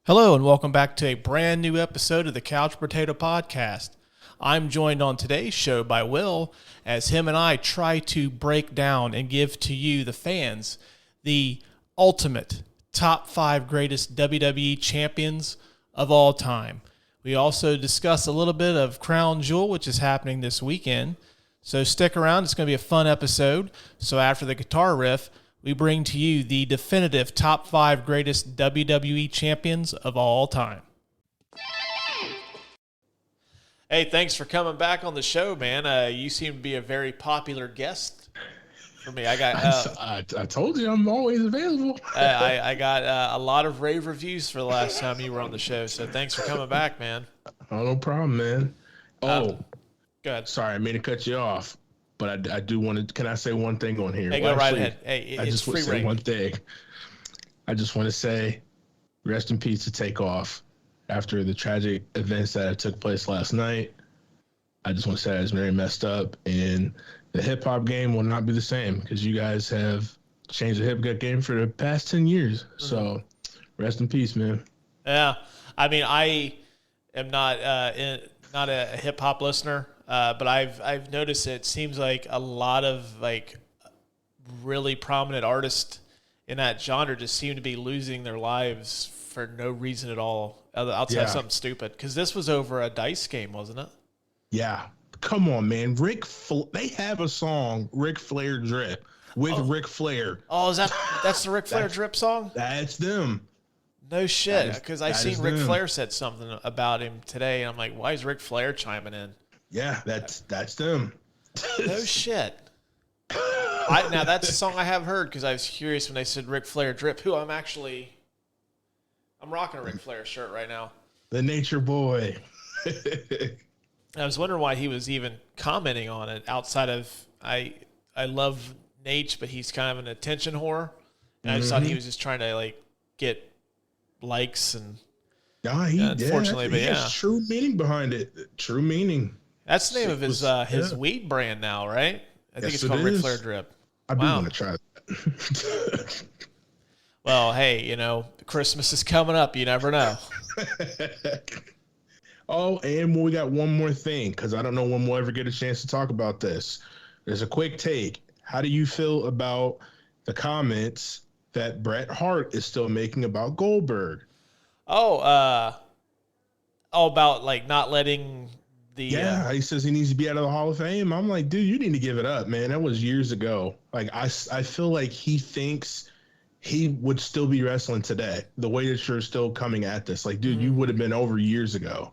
Hello and welcome back to a brand new episode of the Couch Potato Podcast. I'm joined on today's show by Will as him and I try to break down and give to you, the fans, the ultimate top 5 greatest WWE champions of all time. We also discuss a little bit of Crown Jewel, which is happening this weekend. So stick around. It's going to be a fun episode. So after the guitar riff, we bring to you the definitive top 5 greatest WWE champions of all time. Hey, thanks for coming back on the show, man. You seem to be a very popular guest for me. I told you I'm always available. I got a lot of rave reviews for the last time you were on the show, so thanks for coming back, man. Oh, no problem, man. Go ahead. Sorry, I mean to cut you off. But I do want to. Can I say one thing on here? Hey, go right ahead. Hey, I just want to say one thing. I just want to say, rest in peace to Takeoff after the tragic events that took place last night. I just want to say that it's very messed up, and the hip hop game will not be the same because you guys have changed the hip hop game for the past 10 years. Mm-hmm. So, rest in peace, man. Yeah, I mean, I am not a hip hop listener. But I've noticed it seems like a lot of like really prominent artists in that genre just seem to be losing their lives for no reason at all outside of something stupid. Because this was over a dice game, wasn't it? Yeah. Come on, man. They have a song, Ric Flair Drip, with Ric Flair. Oh, that's the Ric Flair Drip song? That's them. No shit. Because I seen Ric Flair said something about him today, and I'm like, why is Ric Flair chiming in? Yeah, that's them. No shit. Now that's a song I have heard because I was curious when they said Ric Flair Drip. I'm rocking a Ric Flair shirt right now. The Nature Boy. I was wondering why he was even commenting on it outside of I love Nate, but he's kind of an attention whore. And I just thought he was just trying to like get likes and unfortunately, he has true meaning behind it. True meaning. That's the name of his weed brand now, right? I think it's called Ric Flair Drip. I do want to try that. Well, hey, Christmas is coming up. You never know. Oh, and we got one more thing, because I don't know when we'll ever get a chance to talk about this. There's a quick take. How do you feel about the comments that Bret Hart is still making about Goldberg? About like not letting... he says he needs to be out of the Hall of Fame. I'm like, dude, you need to give it up, man. That was years ago. Like, I feel like he thinks he would still be wrestling today. The way that you're still coming at this, like, dude, you would have been over years ago.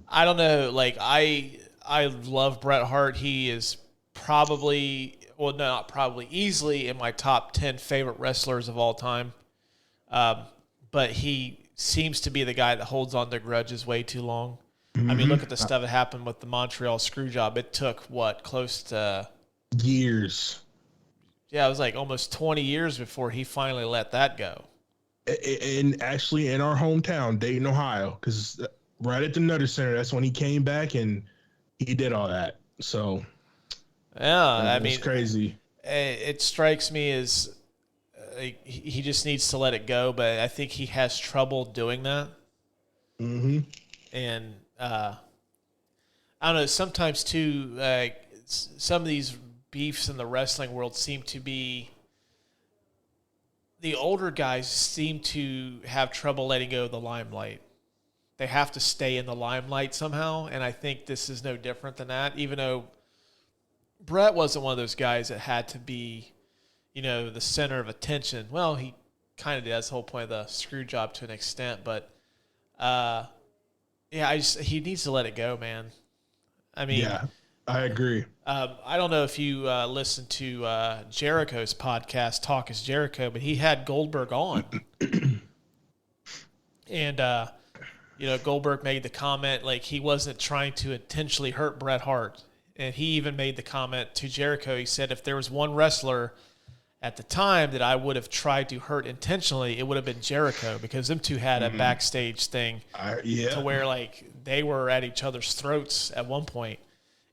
I don't know. Like, I love Bret Hart. He is easily in my top 10 favorite wrestlers of all time. But he seems to be the guy that holds on to grudges way too long. I mean, look at the stuff that happened with the Montreal Screwjob. It took, close to... years. Yeah, it was like almost 20 years before he finally let that go. And actually in our hometown, Dayton, Ohio, because right at the Nutter Center, that's when he came back and he did all that. So, yeah, I mean... it's crazy. It strikes me as he just needs to let it go, but I think he has trouble doing that. Mm-hmm. And... I don't know, sometimes too, some of these beefs in the wrestling world seem to be, the older guys seem to have trouble letting go of the limelight. They have to stay in the limelight somehow, and I think this is no different than that, even though Bret wasn't one of those guys that had to be, the center of attention. Well, he kind of did. That's the whole point of the screw job to an extent, but, yeah, he needs to let it go, man. I mean... Yeah, I agree. I don't know if you listened to Jericho's podcast, Talk is Jericho, but he had Goldberg on. And, Goldberg made the comment, like, he wasn't trying to intentionally hurt Bret Hart. And he even made the comment to Jericho. He said, if there was one wrestler at the time that I would have tried to hurt intentionally, it would have been Jericho, because them two had a backstage thing to where like they were at each other's throats at one point.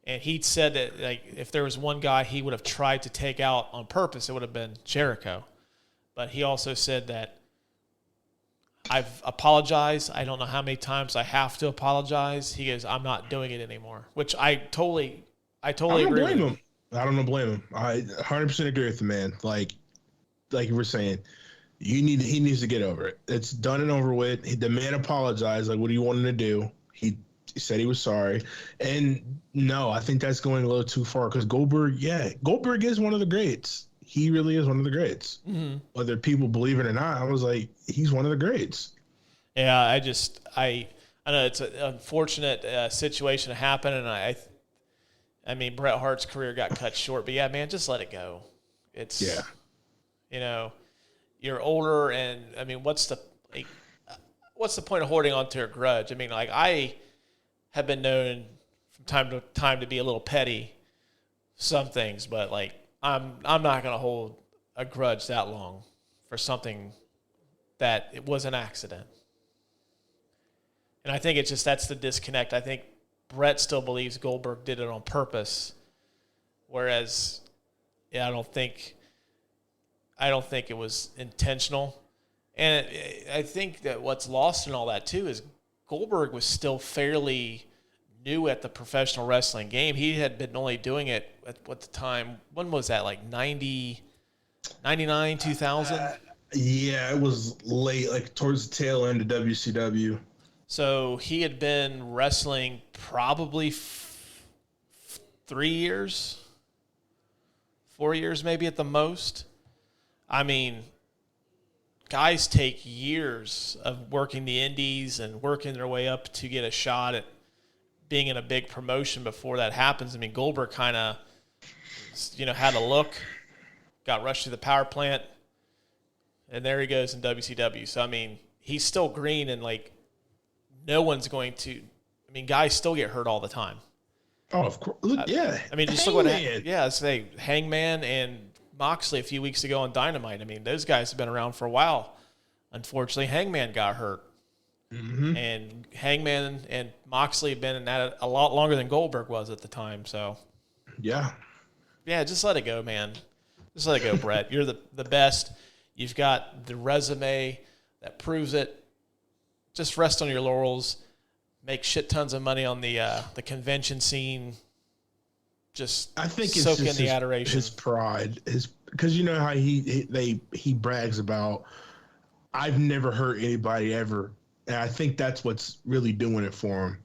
And he said that like if there was one guy he would have tried to take out on purpose, it would have been Jericho. But he also said that I've apologized. I don't know how many times I have to apologize. He goes, I'm not doing it anymore, which I totally agree with him. I don't blame him. I 100% agree with the man. Like you were saying, he needs to get over it. It's done and over with. The man apologized. Like, what do you want him to do? He said he was sorry. And no, I think that's going a little too far because Goldberg is one of the greats. He really is one of the greats. Mm-hmm. Whether people believe it or not, I was like, he's one of the greats. Yeah, I know it's an unfortunate situation to happen, and I mean, Bret Hart's career got cut short, but yeah, man, just let it go. You're older, and I mean, what's the point of holding on to a grudge? I mean, like, I have been known from time to time to be a little petty, some things, but like, I'm not going to hold a grudge that long for something that it was an accident. And I think that's the disconnect. I think Bret still believes Goldberg did it on purpose, whereas I don't think it was intentional. And I think that what's lost in all that too is Goldberg was still fairly new at the professional wrestling game. He had been only doing it at the time. When was that? Like 90, 99, 2000? Yeah, it was late, like towards the tail end of WCW. So he had been wrestling probably 3 years, 4 years maybe at the most. I mean, guys take years of working the indies and working their way up to get a shot at being in a big promotion before that happens. I mean, Goldberg kind of, had a look, got rushed to the power plant, and there he goes in WCW. So, I mean, he's still green, and, like, no one's going to – I mean, guys still get hurt all the time. Oh, of course. Yeah. I mean, just look what – say Hangman and Moxley a few weeks ago on Dynamite. I mean, those guys have been around for a while. Unfortunately, Hangman got hurt. Mm-hmm. And Hangman and Moxley have been at it a lot longer than Goldberg was at the time. So, yeah, just let it go, man. Just let it go, Bret. You're the best. You've got the resume that proves it. Just rest on your laurels. Make shit tons of money on the convention scene. I think it's soak in the adoration. His pride, because you know how he brags about, I've never hurt anybody ever. And I think that's what's really doing it for him,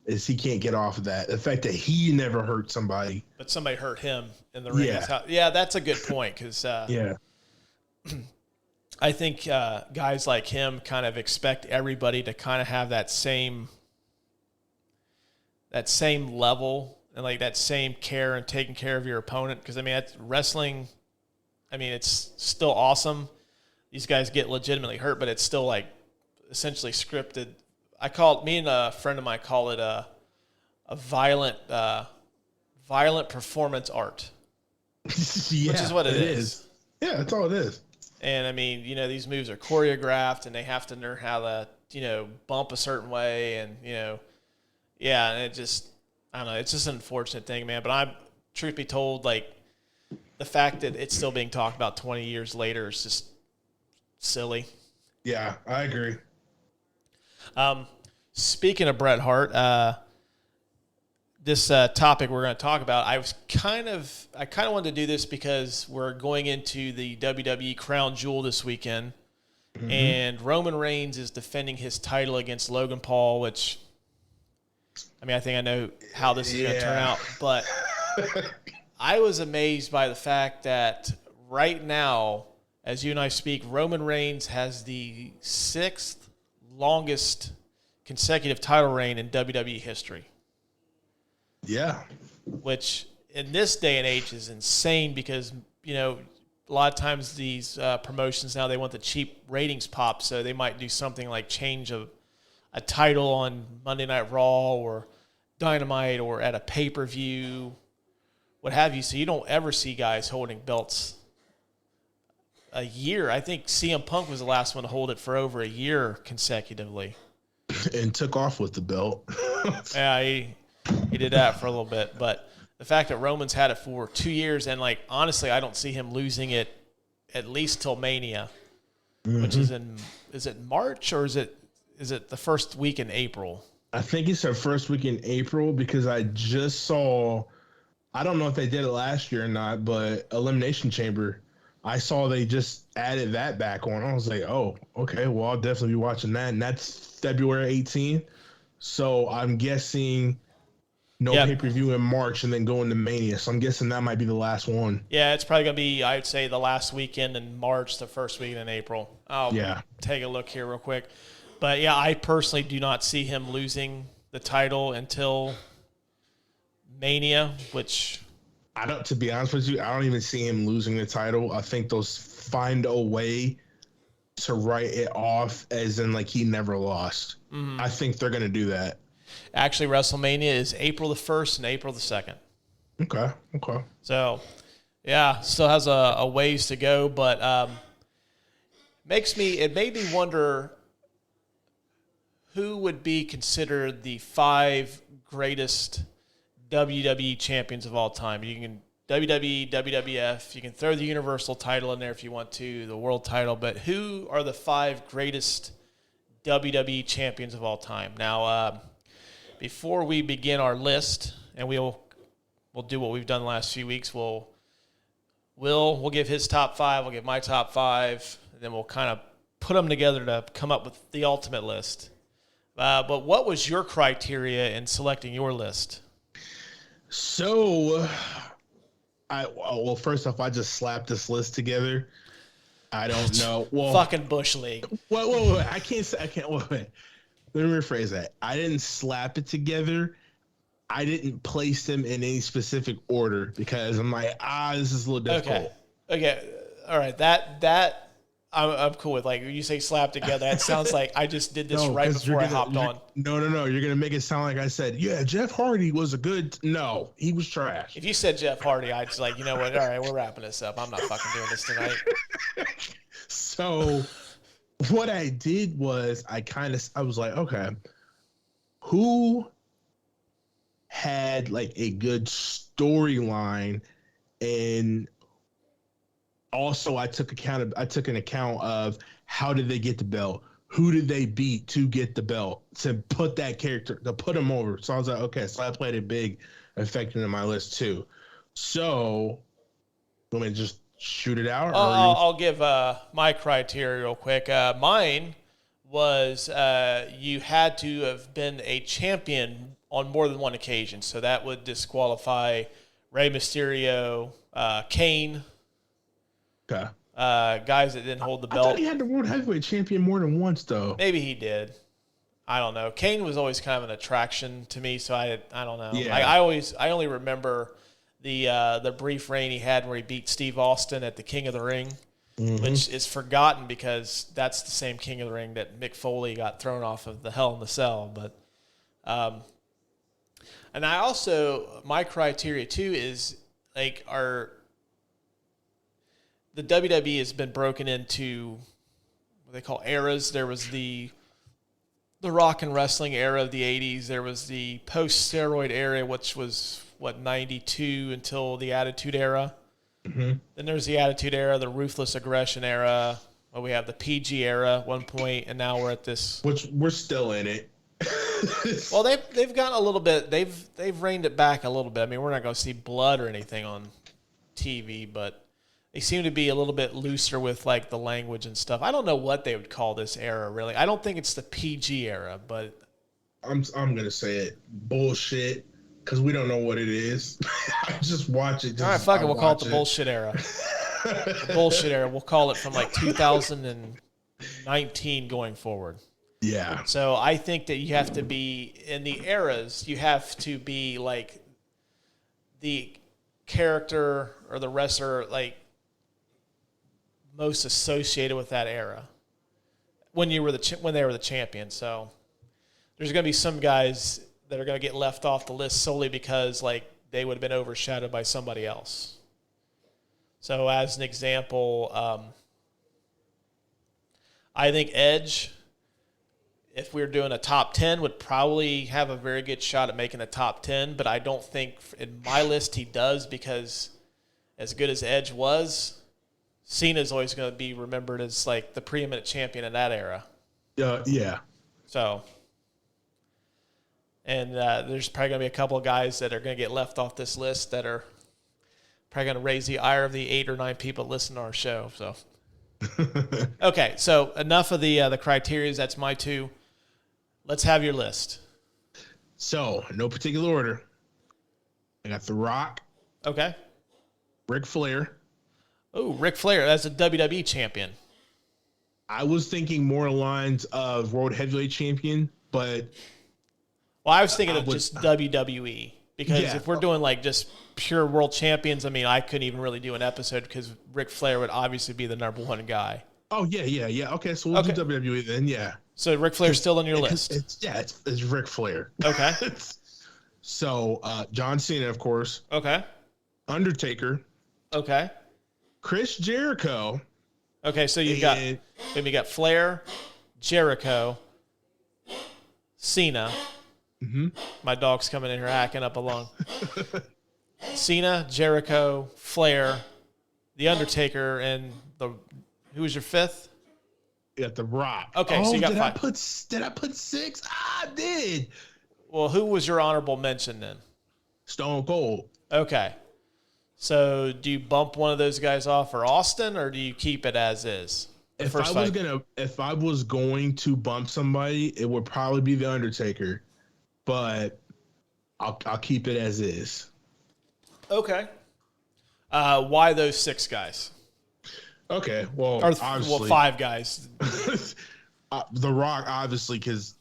is he can't get off of that. The fact that he never hurt somebody. But somebody hurt him in the ring. Yeah, that's a good point, because I think guys like him kind of expect everybody to kind of have that same level and like that same care and taking care of your opponent. Because, I mean, that's wrestling. I mean, it's still awesome. These guys get legitimately hurt, but it's still like essentially scripted. Me and a friend of mine call it a violent performance art, which is what it is. Yeah, that's all it is. And I mean, these moves are choreographed, and they have to learn how to, bump a certain way, and and it just, I don't know, it's just an unfortunate thing, man. But truth be told, like, the fact that it's still being talked about 20 years later is just silly. Yeah, I agree. Speaking of Bret Hart, this topic we're going to talk about, I kind of wanted to do this because we're going into the WWE Crown Jewel this weekend, and Roman Reigns is defending his title against Logan Paul, which, I mean, I think I know how this is going to turn out, but I was amazed by the fact that right now, as you and I speak, Roman Reigns has the 6th longest consecutive title reign in WWE history. Yeah. Which in this day and age is insane because, a lot of times these promotions now, they want the cheap ratings pop, so they might do something like change a title on Monday Night Raw or Dynamite or at a pay-per-view, what have you. So you don't ever see guys holding belts a year. I think CM Punk was the last one to hold it for over a year consecutively. And took off with the belt. Yeah, he did that for a little bit. But the fact that Roman's had it for 2 years, and, like, honestly, I don't see him losing it at least till Mania, which is in is it March or is it the first week in April? I think it's our first week in April because I just saw, I don't know if they did it last year or not, but Elimination Chamber, I saw they just added that back on. I was like, oh, okay, well, I'll definitely be watching that. And that's February 18th. So I'm guessing no pay-per-view in March and then going to Mania. So I'm guessing that might be the last one. Yeah, it's probably going to be, I would say, the last weekend in March, the first weekend in April. I'll take a look here real quick. But, yeah, I personally do not see him losing the title until Mania, which... To be honest with you, I don't even see him losing the title. I think they'll find a way to write it off as in, like, he never lost. Mm-hmm. I think they're going to do that. Actually, WrestleMania is April the 1st and April the 2nd. Okay. So, yeah, still has a ways to go, but it made me wonder who would be considered the 5 greatest WWE champions of all time. You can WWE, WWF, you can throw the Universal title in there if you want to, the world title, but who are the 5 greatest WWE champions of all time? Now, before we begin our list, and we'll do what we've done the last few weeks, we'll give his top 5, we'll give my top 5, and then we'll kind of put them together to come up with the ultimate list. But what was your criteria in selecting your list? So, first off, I just slapped this list together. I don't know. Well, fucking Bush League. Wait. I can't. Wait. Let me rephrase that. I didn't slap it together. I didn't place them in any specific order because I'm like, this is a little difficult. Okay. All right. That I'm cool with. Like, when you say slap together, that sounds like I just did this right before I hopped on. No. You're going to make it sound like I said, yeah, Jeff Hardy was a good... No, he was trash. If you said Jeff Hardy, I'd just like, you know what? All right, we're wrapping this up. I'm not fucking doing this tonight. So what I did was I was like, okay, who had like a good storyline, and also I took an account of how did they get the belt, who did they beat to get the belt, to put that character, to put him over. So I was like, okay, so I played a big effect in my list too. So let me just shoot it out. I'll give my criteria real quick. Mine was you had to have been a champion on more than one occasion. So that would disqualify Rey Mysterio, Kane. Okay. Guys that didn't hold the belt. I thought he had the World Heavyweight Champion more than once, though. Maybe he did. I don't know. Kane was always kind of an attraction to me, so I don't know. Yeah. I only remember the brief reign he had where he beat Steve Austin at the King of the Ring, which is forgotten because that's the same King of the Ring that Mick Foley got thrown off of the Hell in the Cell. But, and I also, my criteria too is like the WWE has been broken into what they call eras. There was the rock and wrestling era of the 80s. There was the post-steroid era, which was, 92 until the Attitude Era. Mm-hmm. Then there's the Attitude Era, the Ruthless Aggression Era. Well, we have the PG era at one point, and now we're at this. Which we're still in it. Well, they've gotten a little bit. They've reined it back a little bit. I mean, we're not going to see blood or anything on TV, but they seem to be a little bit looser with like the language and stuff. I don't know what they would call this era really. I don't think it's the PG era, but I'm gonna say it bullshit because we don't know what it is. I just watch it. All right, fuck it. We'll call it the bullshit era. The bullshit era. We'll call it from like 2019 going forward. Yeah. So I think that you have to be in the eras. You have to be like the character or the wrestler like most associated with that era when they were the champion. So there's going to be some guys that are going to get left off the list solely because like they would have been overshadowed by somebody else. So as an example, I think Edge, if we were doing a top 10, would probably have a very good shot at making the top 10, but I don't think in my list he does because as good as Edge was, Cena's always going to be remembered as like the preeminent champion in that era. Yeah. So, and there's probably going to be a couple of guys that are going to get left off this list that are probably going to raise the ire of the 8 or 9 people that listen to our show. So, okay, so enough of the criteria. That's my 2. Let's have your list. So, in no particular order, I got The Rock. Okay. Ric Flair. Oh, Ric Flair. That's a WWE champion. I was thinking more lines of World Heavyweight Champion, but... Well, I was thinking of just WWE. Because if we're doing like just pure world champions, I mean, I couldn't even really do an episode because Ric Flair would obviously be the number 1 guy. Oh, yeah. Okay, so we'll do WWE then, yeah. So Ric Flair's still on your list? It's Ric Flair. Okay. So, John Cena, of course. Okay. Undertaker. Okay. Chris Jericho. Okay, so you got Flair, Jericho, Cena. Mm-hmm. My dog's coming in here hacking up a lung. Cena, Jericho, Flair, The Undertaker, and who was your 5th? Yeah, The Rock. Okay, so you got 5. Did I put 6? I did. Well, who was your honorable mention then? Stone Cold. Okay. So do you bump one of those guys off for Austin, or do you keep it as is? If I was going to bump somebody, it would probably be The Undertaker, but I'll keep it as is. Okay. Why those 6 guys? Okay, well, obviously, 5 guys. The Rock, obviously, because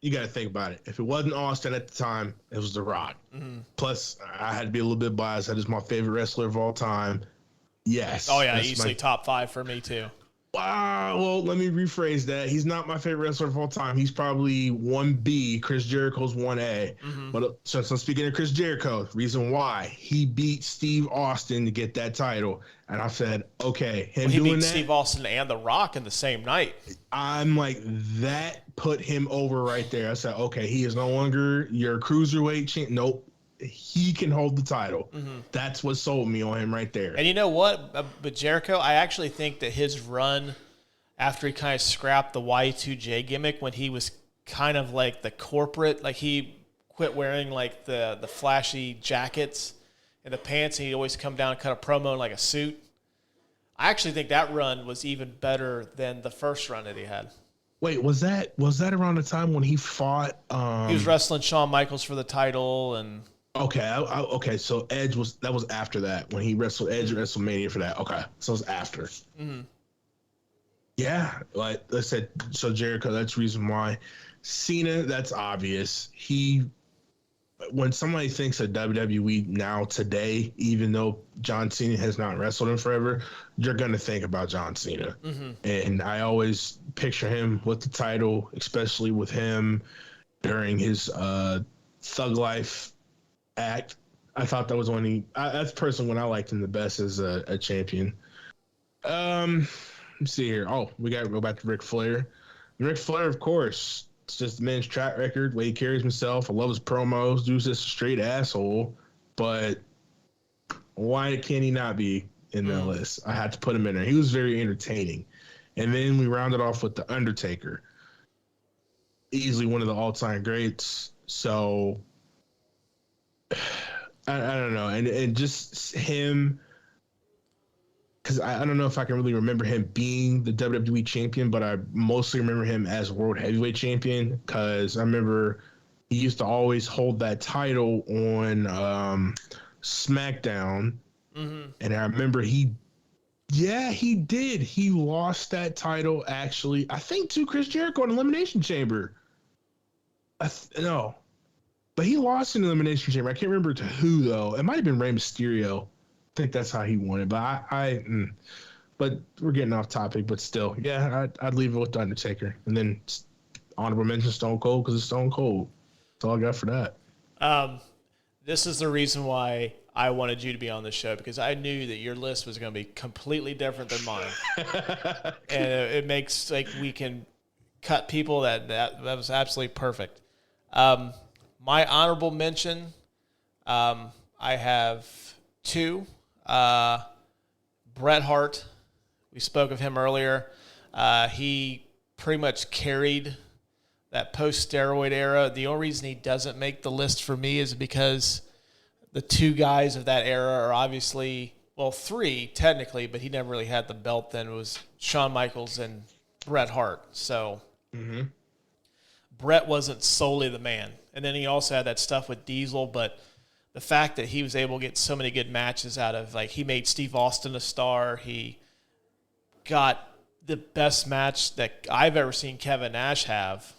you got to think about it. If it wasn't Austin at the time, it was The Rock. Mm-hmm. Plus, I had to be a little bit biased. That is my favorite wrestler of all time. Yes. Oh, yeah, easily top 5 for me, too. Well, let me rephrase that. He's not my favorite wrestler of all time. He's probably 1B. Chris Jericho's 1A. Mm-hmm. But since I'm speaking of Chris Jericho, reason why he beat Steve Austin to get that title, and I said, okay, he beat Steve Austin and The Rock in the same night. I'm like, that put him over right there. I said, okay, he is no longer your cruiserweight champ. Nope. He can hold the title. Mm-hmm. That's what sold me on him right there. And you know what? But Jericho, I actually think that his run after he kind of scrapped the Y2J gimmick when he was kind of like the corporate, like he quit wearing like the flashy jackets and the pants, and he'd always come down and cut a promo in like a suit. I actually think that run was even better than the first run that he had. Wait, was that around the time when he fought? He was wrestling Shawn Michaels for the title, and okay, okay. So Edge was after that when he wrestled Edge at WrestleMania for that. Okay, so it was after. Mm-hmm. Yeah, like I said, so Jericho. That's the reason why. Cena, that's obvious. When somebody thinks of WWE now today, even though John Cena has not wrestled in forever, you're going to think about John Cena. Mm-hmm. And I always picture him with the title, especially with him during his Thug Life act. I thought that was that's personally when I liked him the best as a champion. Let's see here. Oh, we got to go back to Ric Flair. Ric Flair, of course. It's just the man's track record, the way he carries himself. I love his promos. Dude's just a straight asshole. But why can he not be in that list? I had to put him in there. He was very entertaining. And then we rounded off with The Undertaker. Easily one of the all-time greats. So, I don't know. And just him... Because I don't know if I can really remember him being the WWE champion, but I mostly remember him as World Heavyweight Champion because I remember he used to always hold that title on SmackDown. Mm-hmm. And I remember he did. He lost that title, actually, I think, to Chris Jericho in Elimination Chamber. No. But he lost in Elimination Chamber. I can't remember to who, though. It might have been Rey Mysterio. I think that's how he won it, but but we're getting off topic. But still, yeah, I'd leave it with The Undertaker, and then honorable mention Stone Cold because it's Stone Cold. That's all I got for that. This is the reason why I wanted you to be on the show because I knew that your list was going to be completely different than mine, and it makes like we can cut people that was absolutely perfect. My honorable mention, I have 2. Bret Hart We spoke of him earlier. He pretty much carried that post-steroid era. The only reason he doesn't make the list for me is because the two guys of that era are obviously, well, three technically, but he never really had the belt then. It was Shawn Michaels and Bret Hart. So Bret wasn't solely the man. And then he also had that stuff with Diesel, but the fact that he was able to get so many good matches out of, like, he made Steve Austin a star. He got the best match that I've ever seen Kevin Nash have.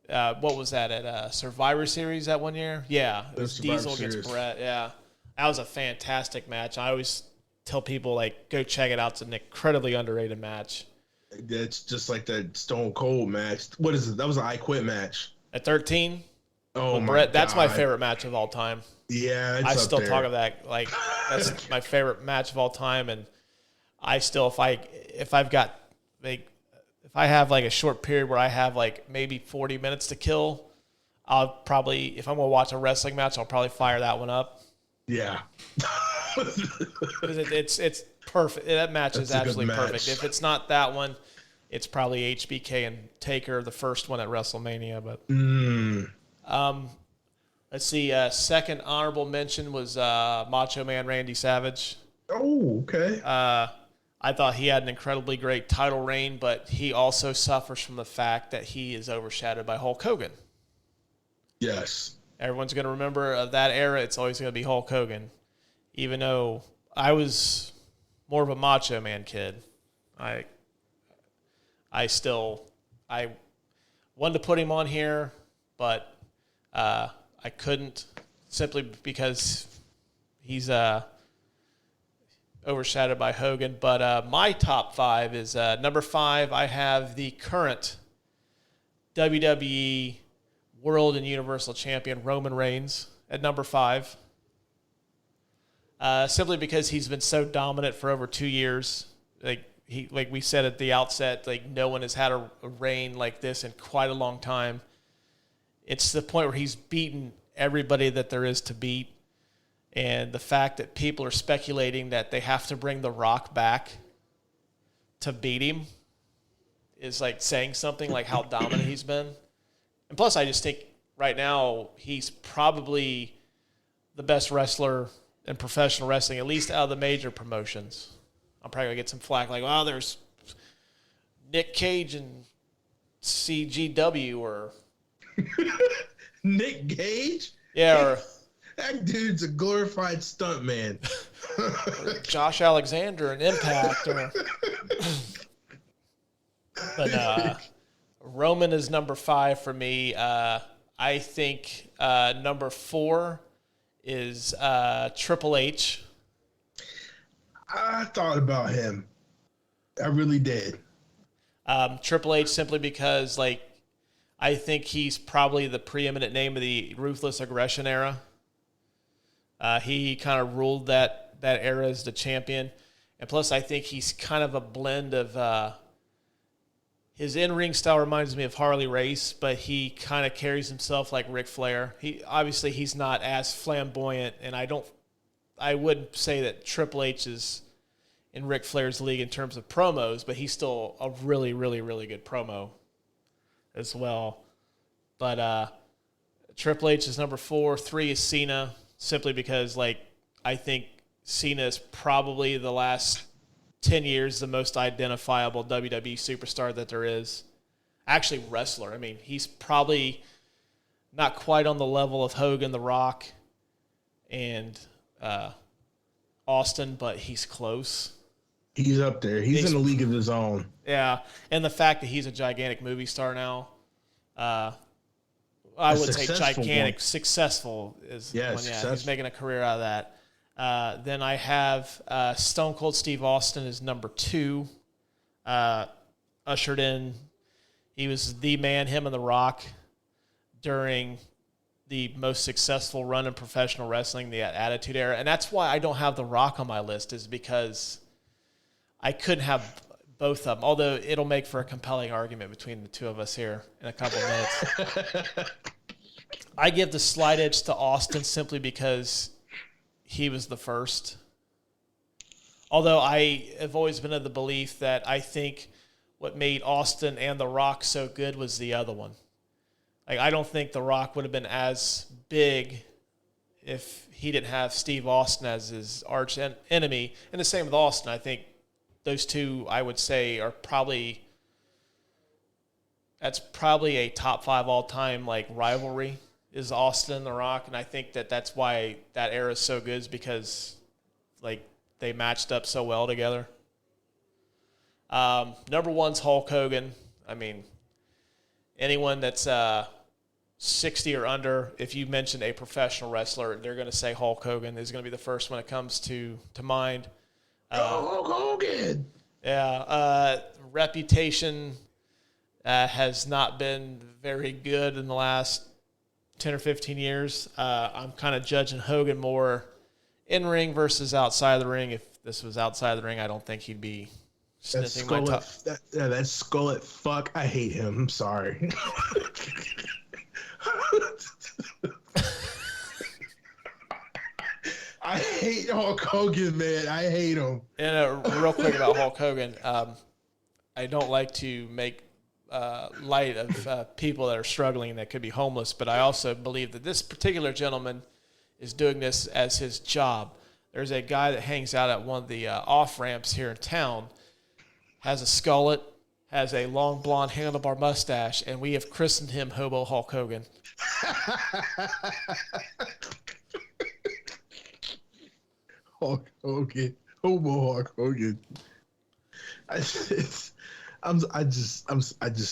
What was that, at Survivor Series that one year? Yeah, it was Diesel against Bret. Yeah, that was a fantastic match. I always tell people, like, go check it out. It's an incredibly underrated match. It's just like that Stone Cold match. What is it? That was an I Quit match. At 13? Oh, my Bret, God. That's my favorite match of all time. Yeah, it's I up still there. talk of that. Like, that's my favorite match of all time. And I still, if I've got, like, if I have, like, a short period where I have, like, maybe 40 minutes to kill, I'll probably, if I'm going to watch a wrestling match, I'll probably fire that one up. Yeah. Because it's perfect. That match is absolutely perfect. If it's not that one, it's probably HBK and Taker, the first one at WrestleMania. But let's see. Second honorable mention was Macho Man Randy Savage. Oh, okay. I thought he had an incredibly great title reign, but he also suffers from the fact that he is overshadowed by Hulk Hogan. Yes. Everyone's going to remember of that era. It's always going to be Hulk Hogan. Even though I was more of a Macho Man kid, I wanted to put him on here, but I couldn't, simply because he's overshadowed by Hogan. But my top five is number 5. I have the current WWE World and Universal Champion Roman Reigns at number 5. Simply because he's been so dominant for over 2 years. Like we said at the outset, like, no one has had a reign like this in quite a long time. It's the point where he's beaten everybody that there is to beat. And the fact that people are speculating that they have to bring The Rock back to beat him is, like, saying something, like, how dominant he's been. And plus, I just think right now he's probably the best wrestler in professional wrestling, at least out of the major promotions. I'm probably going to get some flack, like, well, there's Nick Cage and CGW, or... Nick Cage? Yeah, or... That dude's a glorified stuntman. Josh Alexander and Impact. But Roman is number 5 for me. I think number 4 is Triple H. I thought about him. I really did. Triple H, simply because, like, I think he's probably the preeminent name of the Ruthless Aggression era. He kind of ruled that era as the champion. And plus, I think he's kind of a blend of his in-ring style reminds me of Harley Race, but he kind of carries himself like Ric Flair. He's not as flamboyant, and I wouldn't say that Triple H is in Ric Flair's league in terms of promos, but he's still a really, really, really good promo as well. But Triple H is number 4. 3 is Cena. Simply because, like, I think Cena is probably the last 10 years the most identifiable WWE superstar that there is. Actually, wrestler. I mean, he's probably not quite on the level of Hogan, The Rock, and Austin, but he's close. He's up there. He's in a league of his own. Yeah, and the fact that he's a gigantic movie star now, I would say gigantic. Successful is one. Yeah, successful. He's making a career out of that. Then I have Stone Cold Steve Austin as number 2. Ushered in, he was the man, him and The Rock, during the most successful run in professional wrestling, the Attitude Era. And that's why I don't have The Rock on my list, is because I couldn't have both of them, although it'll make for a compelling argument between the two of us here in a couple of minutes. I give the slight edge to Austin simply because he was the first. Although I have always been of the belief that I think what made Austin and The Rock so good was the other one. Like, I don't think The Rock would have been as big if he didn't have Steve Austin as his arch enemy. And the same with Austin. I think those two, I would say, are probably a top 5 all-time like rivalry is Austin and The Rock. And I think that's why that era is so good, is because like they matched up so well together. Number one's Hulk Hogan. I mean, anyone that's 60 or under, if you mention a professional wrestler, they're going to say Hulk Hogan is going to be the first one that comes to mind. Hulk Hogan! Yeah. Reputation has not been very good in the last 10 or 15 years. I'm kind of judging Hogan more in-ring versus outside the ring. If this was outside the ring, I don't think he'd be sniffing my top. That Skullet fuck, I hate him. I'm sorry. I hate Hulk Hogan, man. I hate him. And real quick about Hulk Hogan, I don't like to make light of people that are struggling that could be homeless, but I also believe that this particular gentleman is doing this as his job. There's a guy that hangs out at one of the off-ramps here in town, has a skullet, has a long blonde handlebar mustache, and we have christened him Hobo Hulk Hogan. Hulk Hogan, Hobo Hulk Hogan. I just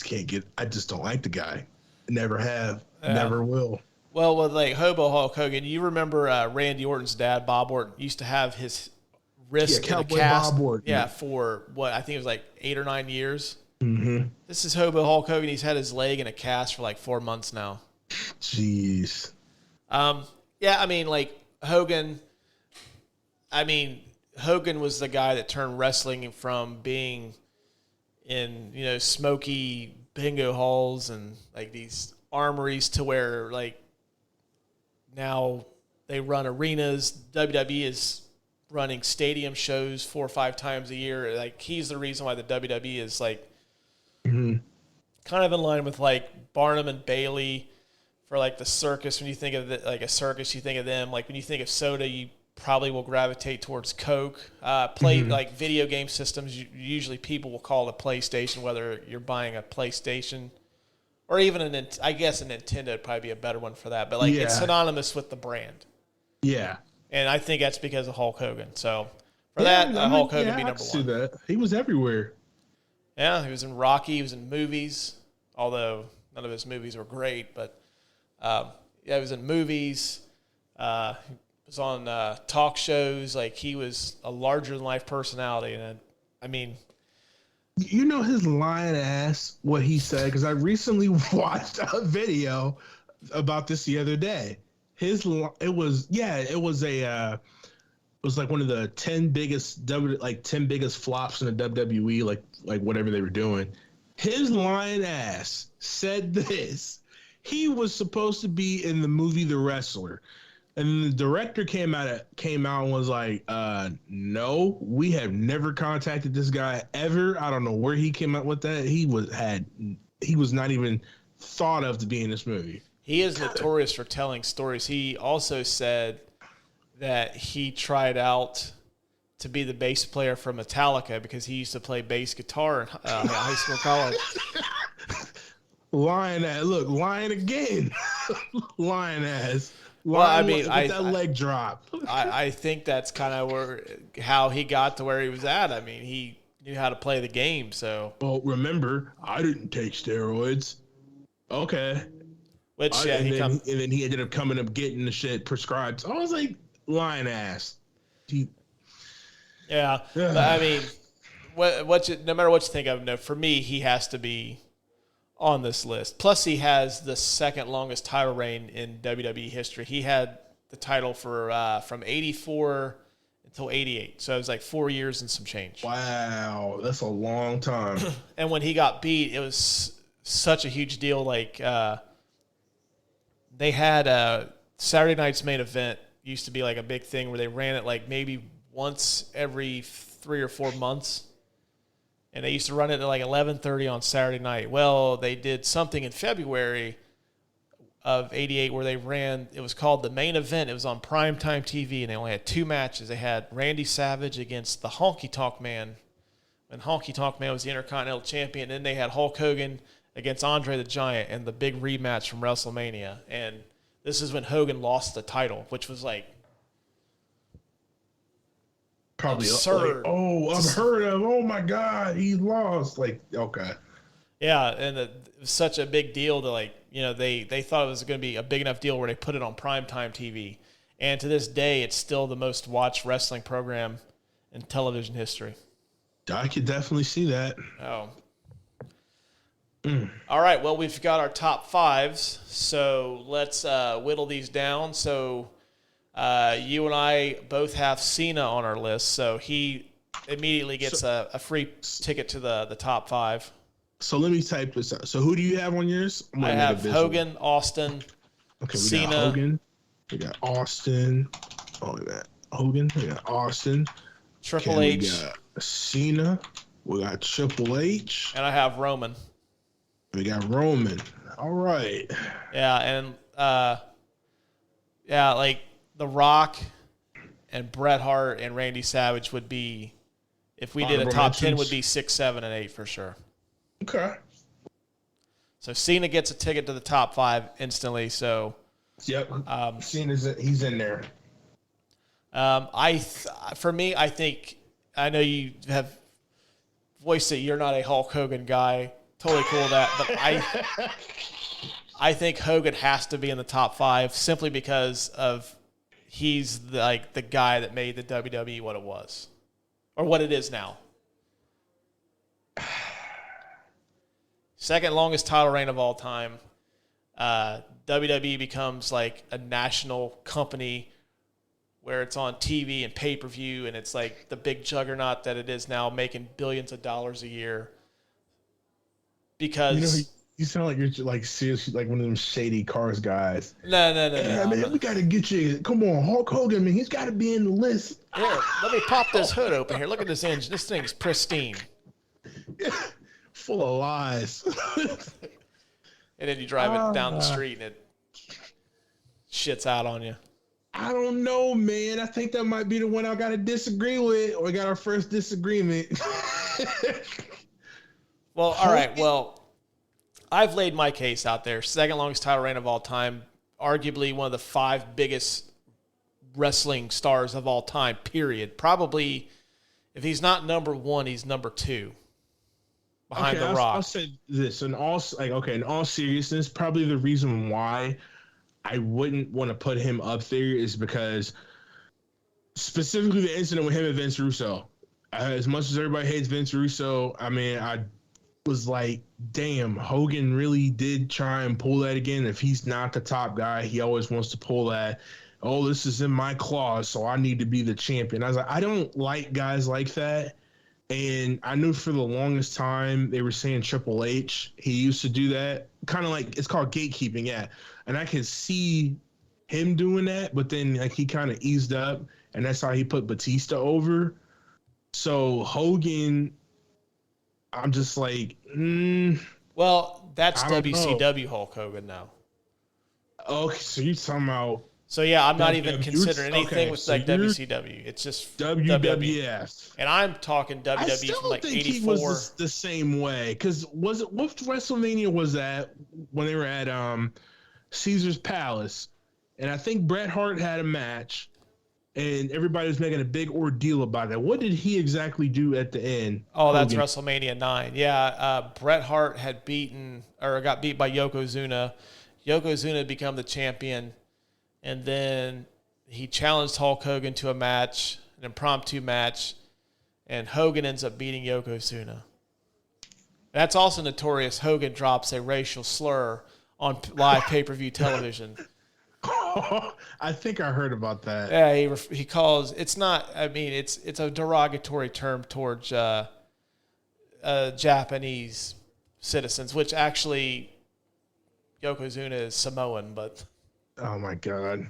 can't get. I just don't like the guy. Never have. Never will. Well, with like Hobo Hulk Hogan, you remember Randy Orton's dad, Bob Orton, used to have his wrist in a cast. Bob Orton. Yeah, for what I think it was like 8 or 9 years. Mm-hmm. This is Hobo Hulk Hogan. He's had his leg in a cast for like 4 months now. Jeez. Yeah, I mean, like Hogan. Hogan was the guy that turned wrestling from being in, smoky bingo halls and like these armories to where like now they run arenas. WWE is running stadium shows 4 or 5 times a year. Like, he's the reason why the WWE is like kind of in line with like Barnum and Bailey for like the circus. When you think of like a circus, you think of them. Like when you think of soda, you probably will gravitate towards Coke. Like video game systems, usually people will call it a PlayStation, whether you're buying a PlayStation or even I guess a Nintendo would probably be a better one for that. But like it's synonymous with the brand. Yeah. And I think that's because of Hulk Hogan. So for Hulk Hogan would be number one. That. He was everywhere. Yeah, he was in Rocky. He was in movies, although none of his movies were great. But he was in movies. Was on talk shows. Like, he was a larger-than-life personality. And, I mean... You know his lying ass, what he said? Because I recently watched a video about this the other day. It was like one of the 10 biggest 10 biggest flops in the WWE, like whatever they were doing. His lying ass said this. He was supposed to be in the movie The Wrestler. And the director came out and was like, no, we have never contacted this guy ever. I don't know where he came up with that. He was not even thought of to be in this movie. He is notorious for telling stories. He also said that he tried out to be the bass player for Metallica because he used to play bass guitar in high school, college. Lying again. Lying ass. Well, I mean, that leg drop. I think that's kind of how he got to where he was at. I mean, he knew how to play the game. So, well, remember, I didn't take steroids. Okay. And then he ended up coming up getting the shit prescribed. So I was like, lying ass. Yeah, but I mean, no matter what you think of him, for me, he has to be on this list. Plus, he has the second longest title reign in WWE history. He had the title for from 84 until 88. So it was like 4 years and some change. Wow, that's a long time. And when he got beat, it was such a huge deal. Like, they had Saturday night's main event used to be like a big thing where they ran it like maybe once every 3 or 4 months. And they used to run it at like 11:30 on Saturday night. Well, they did something in February of '88 where they ran, it was called the Main Event. It was on primetime TV, and they only had 2 matches. They had Randy Savage against the Honky Tonk Man, when Honky Tonk Man was the Intercontinental Champion. Then they had Hulk Hogan against Andre the Giant in the big rematch from WrestleMania. And this is when Hogan lost the title, which was like probably absurd. Unheard of. Oh my God, he lost. Like, okay. Yeah, and it was such a big deal to, like, you know, they thought it was going to be a big enough deal where they put it on primetime TV. And to this day, it's still the most watched wrestling program in television history. I could definitely see that. Oh. All right, well, we've got our top 5s, so let's whittle these down. So you and I both have Cena on our list, so he immediately gets a free ticket to the top 5. So let me type this out. So who do you have on yours? I have Hogan, Austin, okay, we Cena. got Hogan. We got Austin. Oh, we got Hogan. We got Austin. Triple H. We got Cena. We got Triple H. And I have Roman. We got Roman. All right. Yeah, and like The Rock and Bret Hart and Randy Savage would be, if we did a top 10, would be 6, 7, and 8 for sure. Okay. So Cena gets a ticket to the top 5 instantly. So, yep. He's in there. For me, I think, I know you have voiced that you're not a Hulk Hogan guy. Totally cool with that, but I think Hogan has to be in the top 5 simply because of he's the guy that made the WWE what it was, or what it is now. Second longest title reign of all time. WWE becomes like a national company where it's on TV and pay-per-view, and it's like the big juggernaut that it is now, making billions of dollars a year. Because you sound like you're like seriously like one of them shady cars guys. No. Man, we gotta get you. Come on, Hulk Hogan, man, he's got to be in the list. Here, let me pop this hood open here. Look at this engine. This thing's pristine. Full of lies. And then you drive it down the street and it shits out on you. I don't know, man. I think that might be the one I got to disagree with, or we got our first disagreement. Well, all right. Well, I've laid my case out there. Second longest title reign of all time. Arguably one of the 5 biggest wrestling stars of all time, period. Probably, if he's not number 1, he's number 2. Behind The Rock. I'll say this. In all seriousness, probably the reason why I wouldn't want to put him up there is because specifically the incident with him and Vince Russo. As much as everybody hates Vince Russo, I mean, I was like, damn, Hogan really did try and pull that again. If he's not the top guy, he always wants to pull that. Oh, this is in my clause, so I need to be the champion. I was like, I don't like guys like that. And I knew for the longest time they were saying Triple H. He used to do that. Kind of like, it's called gatekeeping, yeah. And I could see him doing that, but then like he kind of eased up, and that's how he put Batista over. So Hogan, I'm just like, Well, that's WCW Hulk Hogan now. Okay, so you're talking about. So yeah, I'm not even considering anything with like WCW. It's just WWF. And I'm talking WWE from like '84. He was the same way, because what WrestleMania was that when they were at Caesar's Palace, and I think Bret Hart had a match, and everybody was making a big ordeal about that. What did he exactly do at the end? Oh, that's WrestleMania 9. Yeah, Bret Hart had got beat by Yokozuna. Yokozuna had become the champion, and then he challenged Hulk Hogan to a match, an impromptu match, and Hogan ends up beating Yokozuna. That's also notorious. Hogan drops a racial slur on live pay-per-view television. I think I heard about that. Yeah, he calls, it's not, I mean, it's a derogatory term towards Japanese citizens, which actually Yokozuna is Samoan, but. Oh my God.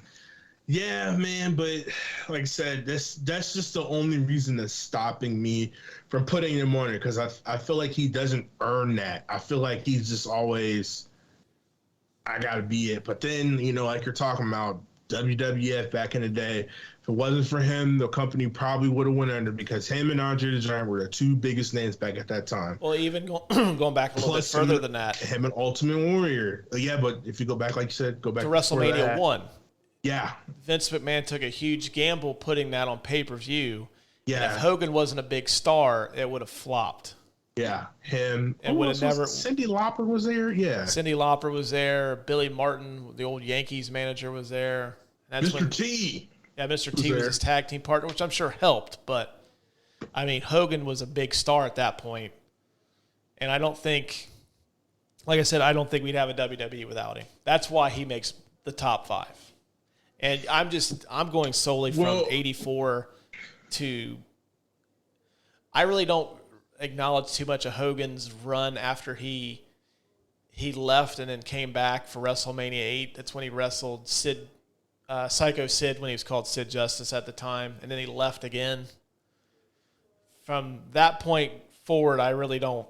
Yeah, man, but like I said, that's just the only reason that's stopping me from putting him on it because I feel like he doesn't earn that. I feel like he's just always I gotta be it. But then, like you're talking about WWF back in the day, if it wasn't for him, the company probably would have went under because him and Andre the Giant were the two biggest names back at that time. Well, even going back a little bit further than that. Him and Ultimate Warrior. Yeah, but if you go back, like you said, go back to WrestleMania 1. Yeah. Vince McMahon took a huge gamble putting that on pay-per-view. Yeah. And if Hogan wasn't a big star, it would have flopped. Yeah, him. It would have never. Cyndi Lauper was there. Yeah, Cyndi Lauper was there. Billy Martin, the old Yankees manager, was there. That's Mr. T. Yeah, Mr. T was his tag team partner, which I'm sure helped. But I mean, Hogan was a big star at that point, and I don't think, like I said, I don't think we'd have a WWE without him. That's why he makes the top 5. And I'm going solely from 84 to. I really don't acknowledge too much of Hogan's run after he left and then came back for WrestleMania 8. That's when he wrestled Psycho Sid when he was called Sid Justice at the time, and then he left again. From that point forward, I really not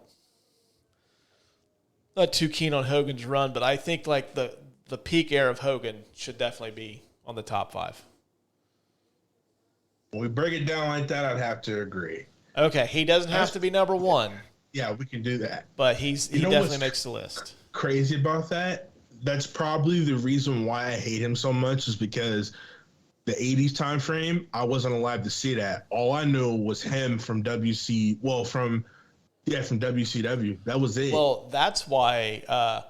too keen on Hogan's run, but I think like the peak era of Hogan should definitely be on the top 5. When we break it down like that, I'd have to agree. Okay, he doesn't have to be number 1. Yeah, we can do that. But he definitely makes the list. Crazy about that? That's probably the reason why I hate him so much is because the 80s time frame, I wasn't alive to see that. All I knew was him from from WCW. That was it. Well, that's why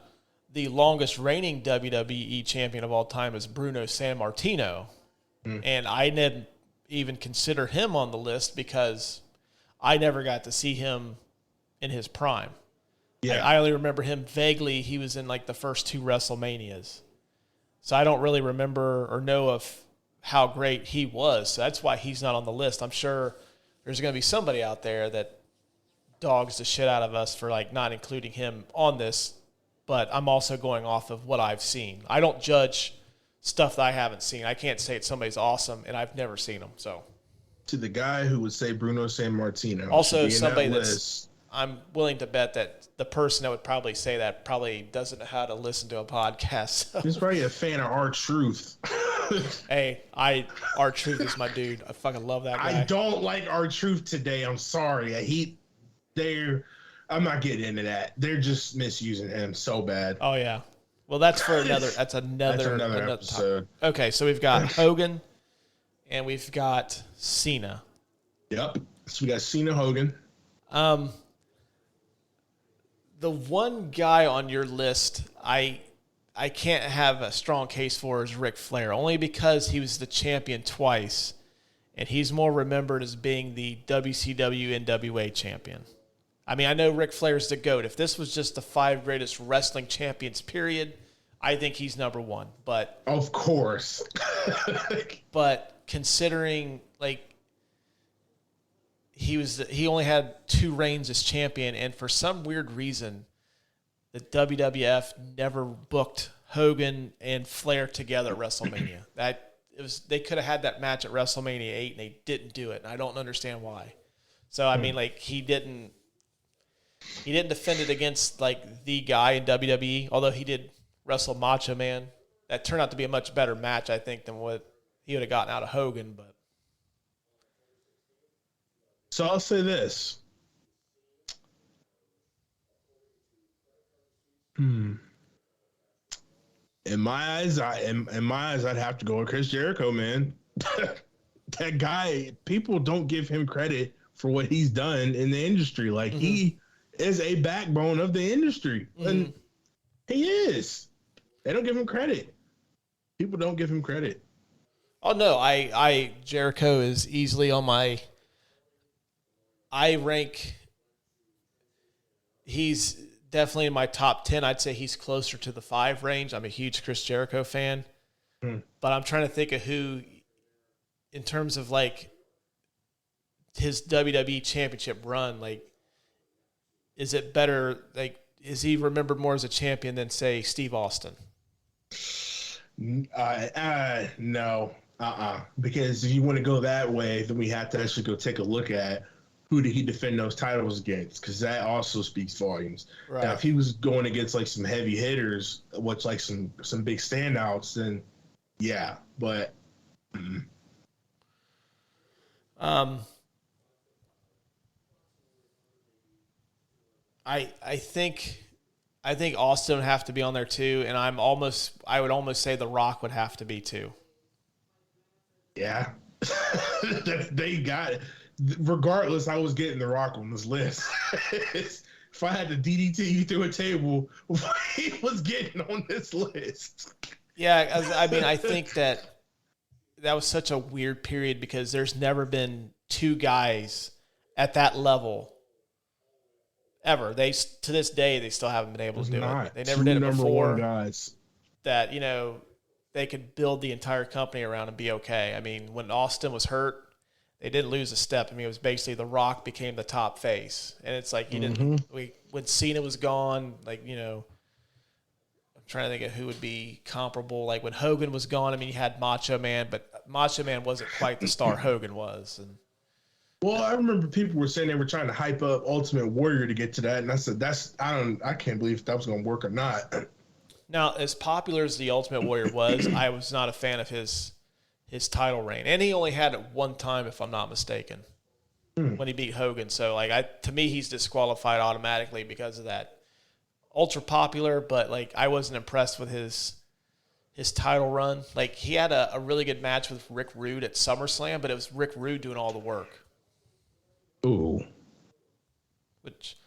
the longest reigning WWE champion of all time is Bruno Sammartino. And I didn't even consider him on the list because I never got to see him in his prime. Yeah. I only remember him vaguely. He was in like the first 2 WrestleManias. So I don't really remember or know of how great he was. So that's why he's not on the list. I'm sure there's going to be somebody out there that dogs the shit out of us for like not including him on this. But I'm also going off of what I've seen. I don't judge stuff that I haven't seen. I can't say it's somebody's awesome and I've never seen him. So to the guy who would say Bruno Sammartino. Also somebody I'm willing to bet that the person that would probably say that probably doesn't know how to listen to a podcast. So. He's probably a fan of R-Truth. Hey, R-Truth is my dude. I fucking love that guy. I don't like R-Truth today. I'm sorry. I'm not getting into that. They're just misusing him so bad. Oh yeah. Well, that's another episode. Okay, so we've got Hogan and we've got Cena. Yep. So we got Cena, Hogan. The one guy on your list I can't have a strong case for is Ric Flair, only because he was the champion twice, and he's more remembered as being the WCW NWA champion. I mean, I know Ric Flair's the GOAT. If this was just the 5 greatest wrestling champions, period, I think he's number 1. But of course. But considering like he only had 2 reigns as champion, and for some weird reason, the WWF never booked Hogan and Flair together at WrestleMania. They could have had that match at WrestleMania 8, and they didn't do it. And I don't understand why. So I mean, like he didn't defend it against like the guy in WWE, although he did wrestle Macho Man. That turned out to be a much better match, I think, than what he would have gotten out of Hogan, but. So I'll say this. In my eyes, I'd have to go with Chris Jericho, man. That guy, people don't give him credit for what he's done in the industry. Like he is a backbone of the industry, and he is. They don't give him credit. People don't give him credit. Oh no, Jericho is easily on my. I rank. He's definitely in my top 10. I'd say he's closer to the 5 range. I'm a huge Chris Jericho fan, but I'm trying to think of who, in terms of like his WWE championship run, like, is it better? Like, is he remembered more as a champion than say Steve Austin? No. Because if you want to go that way, then we have to actually go take a look at who did he defend those titles against, because that also speaks volumes. Right. Now, if he was going against like some heavy hitters, which like some big standouts, then yeah. But I think Austin would have to be on there too, and I would almost say The Rock would have to be too. yeah, they got it. Regardless, I was getting The Rock on this list. If I had to DDT you through a table, he was getting on this list. Yeah, I mean, I think that was such a weird period because there's never been two guys at that level ever. They, to this day, they still haven't been able to do it. They never did it before. Guys. That, they could build the entire company around and be okay. I mean, when Austin was hurt, they didn't lose a step. I mean, it was basically The Rock became the top face. And it's like, when Cena was gone, like, I'm trying to think of who would be comparable. Like when Hogan was gone, I mean, you had Macho Man, but Macho Man wasn't quite the star Hogan was. And well, I remember people were saying they were trying to hype up Ultimate Warrior to get to that, and I said, I can't believe if that was going to work or not. Now, as popular as the Ultimate Warrior was, I was not a fan of his title reign, and he only had it one time, if I'm not mistaken, when he beat Hogan. So, like, to me, he's disqualified automatically because of that. Ultra popular, but like I wasn't impressed with his title run. Like he had a really good match with Rick Rude at SummerSlam, but it was Rick Rude doing all the work. Ooh. Which,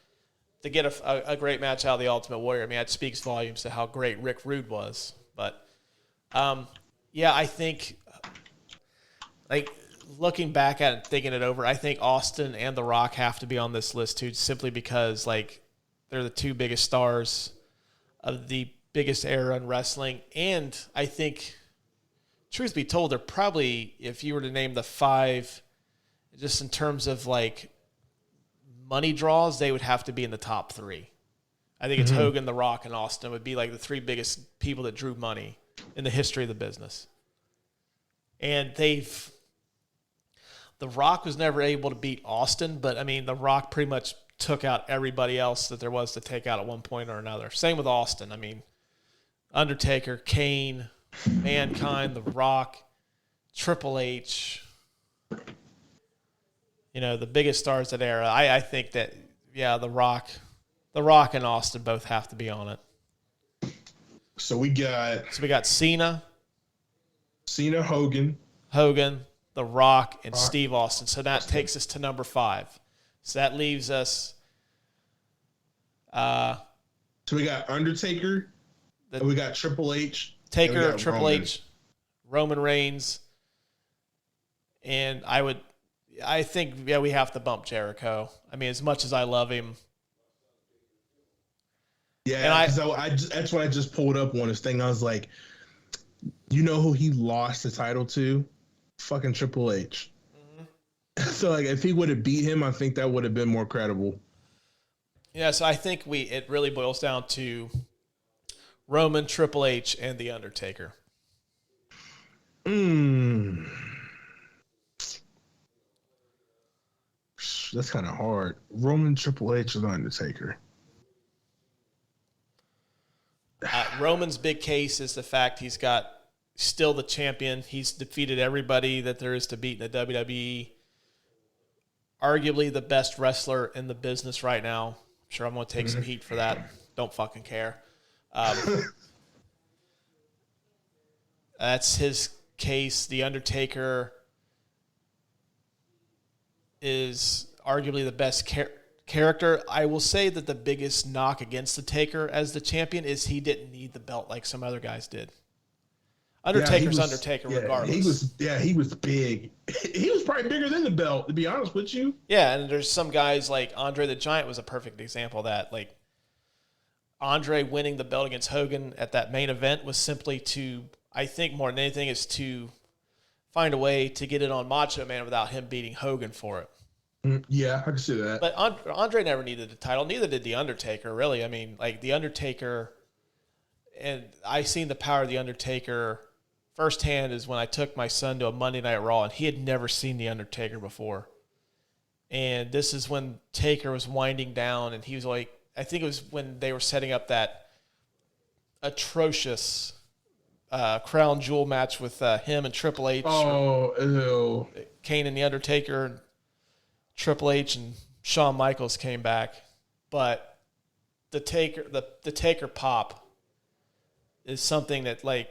to get a great match out of the Ultimate Warrior, I mean, that speaks volumes to how great Rick Rude was. But, yeah, I think, like, looking back at it, thinking it over, I think Austin and The Rock have to be on this list too, simply because, like, they're the two biggest stars of the biggest era in wrestling. And I think, truth be told, they're probably, if you were to name the five, just in terms of like money draws, they would have to be in the top three. I think it's Hogan, The Rock, and Austin would be like the three biggest people that drew money in the history of the business. And The Rock was never able to beat Austin, but I mean, The Rock pretty much took out everybody else that there was to take out at one point or another. Same with Austin. I mean, Undertaker, Kane, Mankind, The Rock, Triple H, the biggest stars of that era. I think that, yeah, The Rock and Austin both have to be on it. So we got Cena, Hogan, The Rock, and Steve Austin. So that takes us to number 5. So that leaves us. So we got Undertaker, we got Triple H, Taker, Triple H, Roman Reigns, and I think we have to bump Jericho. I mean, as much as I love him. Yeah, that's what I just pulled up on his thing. I was like, you know who he lost the title to? Fucking Triple H. Mm-hmm. So like, if he would have beat him, I think that would have been more credible. Yeah, so I think it really boils down to Roman, Triple H, and The Undertaker. That's kind of hard. Roman, Triple H, and The Undertaker. Roman's big case is the fact he's got still the champion. He's defeated everybody that there is to beat in the WWE. Arguably the best wrestler in the business right now. I'm sure I'm going to take some heat for that. Don't fucking care. That's his case. The Undertaker is arguably the best character. I will say that the biggest knock against the Taker as the champion is he didn't need the belt like some other guys did. Undertaker's Undertaker regardless. He was big. He was probably bigger than the belt, to be honest with you. Yeah, and there's some guys like Andre the Giant was a perfect example of that. Like, Andre winning the belt against Hogan at that main event was simply to, I think more than anything, is to find a way to get it on Macho Man without him beating Hogan for it. Yeah, I can see that. But Andre never needed the title. Neither did The Undertaker, really. I mean, like, The Undertaker, and I seen the power of the Undertaker firsthand is when I took my son to a Monday Night Raw, and he had never seen the Undertaker before. And this is when Taker was winding down, and he was like, I think it was when they were setting up that atrocious crown jewel match with him and Triple H. Oh, ew. Kane and the Undertaker, and Triple H and Shawn Michaels came back, but the Taker pop is something that, like,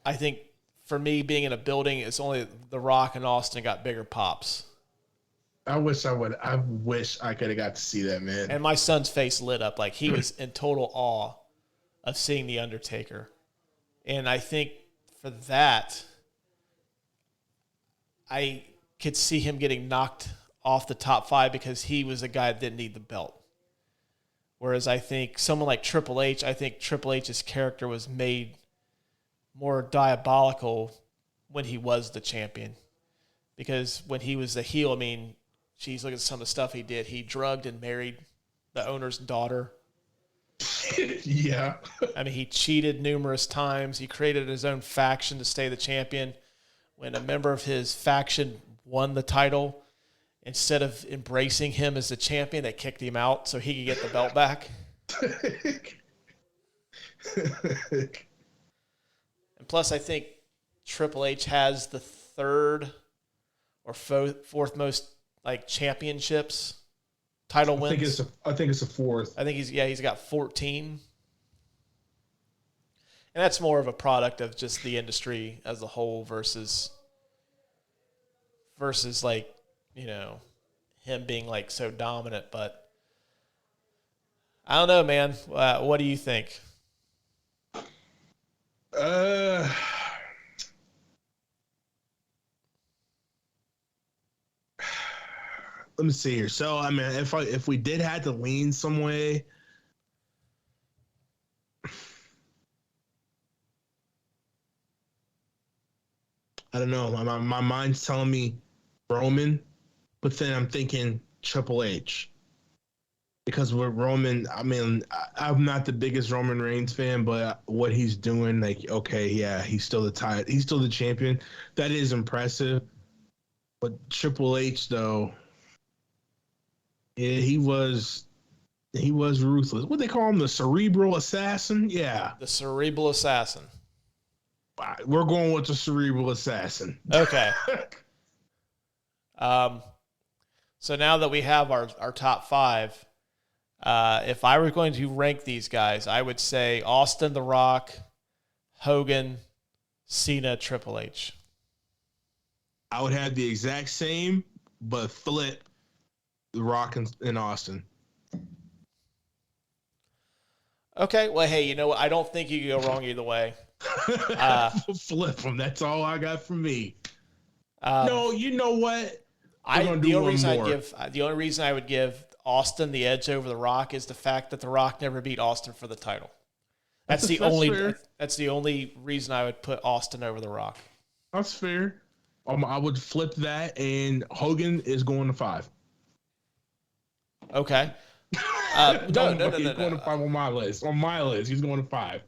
I think for me being in a building, it's only The Rock and Austin got bigger pops. I wish I could have got to see that, man. And my son's face lit up like he was in total awe of seeing the Undertaker. And I think for that, I could see him getting knocked off the top 5 because he was a guy that didn't need the belt. Whereas I think someone like Triple H, I think Triple H's character was made more diabolical when he was the champion. Because when he was the heel, I mean, geez, look at some of the stuff he did. He drugged and married the owner's daughter. Yeah. I mean, he cheated numerous times. He created his own faction to stay the champion. When a member of his faction won the title, instead of embracing him as the champion, they kicked him out so he could get the belt back. And plus, I think Triple H has the third or fourth most like championships, title wins. I think it's a fourth. I think he's got 14. And that's more of a product of just the industry as a whole versus like, you know, him being like so dominant. But I don't know, man. What do you think? Let me see here. So, I mean, if we did have to lean some way, I don't know. My mind's telling me Roman, but then I'm thinking Triple H. Because with Roman, I mean, I'm not the biggest Roman Reigns fan, but what he's doing, like, okay, yeah, he's still the champion. That is impressive. But Triple H, though, yeah, he was ruthless. What they call him, the cerebral assassin? Yeah. The cerebral assassin. We're going with the cerebral assassin. Okay. So now that we have our top 5, if I were going to rank these guys, I would say Austin, The Rock, Hogan, Cena, Triple H. I would have the exact same, but flip The Rock and Austin. Okay, well, hey, you know what? I don't think you can go wrong either way. Flip them. That's all I got from me. No, you know what? The only reason I would give Austin the edge over The Rock is the fact that The Rock never beat Austin for the title. That's the only reason I would put Austin over The Rock. That's fair. I would flip that, and Hogan is going to 5. Okay. No. He's going to 5 on my list. On my list, he's going to 5.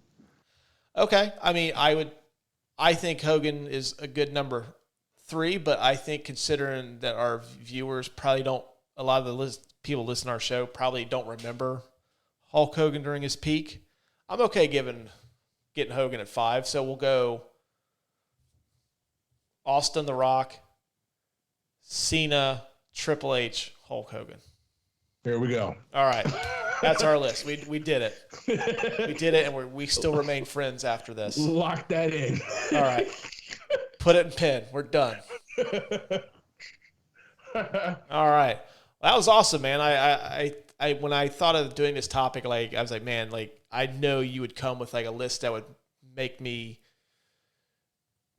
Okay. I mean, I think Hogan is a good number 3, but I think considering that our viewers probably don't, a lot of the people listening to our show probably don't remember Hulk Hogan during his peak, I'm okay getting Hogan at 5. So we'll go Austin, The Rock, Cena, Triple H, Hulk Hogan. Here we go. All right. That's our list. We did it. We did it, and we still remain friends after this. Lock that in. All right. Put it in pen. We're done. All right. That was awesome, man. I when I thought of doing this topic, like I was like, man, like I know you would come with like a list that would make me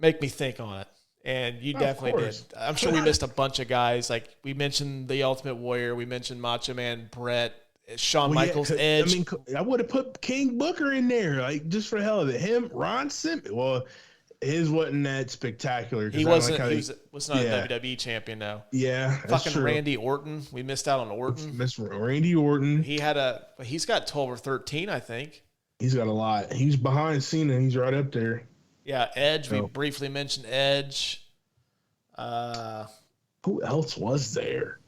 think on it. And you definitely did. I'm sure we missed a bunch of guys. Like we mentioned the Ultimate Warrior, we mentioned Macho Man, Brett, Shawn Michaels, Edge. I mean, I would have put King Booker in there, like just for the hell of it. Him, Ron Simmons. Well, his wasn't that spectacular. He wasn't. He was not a WWE champion, though. Yeah, fucking true. Randy Orton. We missed out on Orton. Missed Randy Orton. He's got 12 or 13, I think. He's got a lot. He's behind Cena. He's right up there. Yeah, Edge. We So, briefly mentioned Edge. who else was there?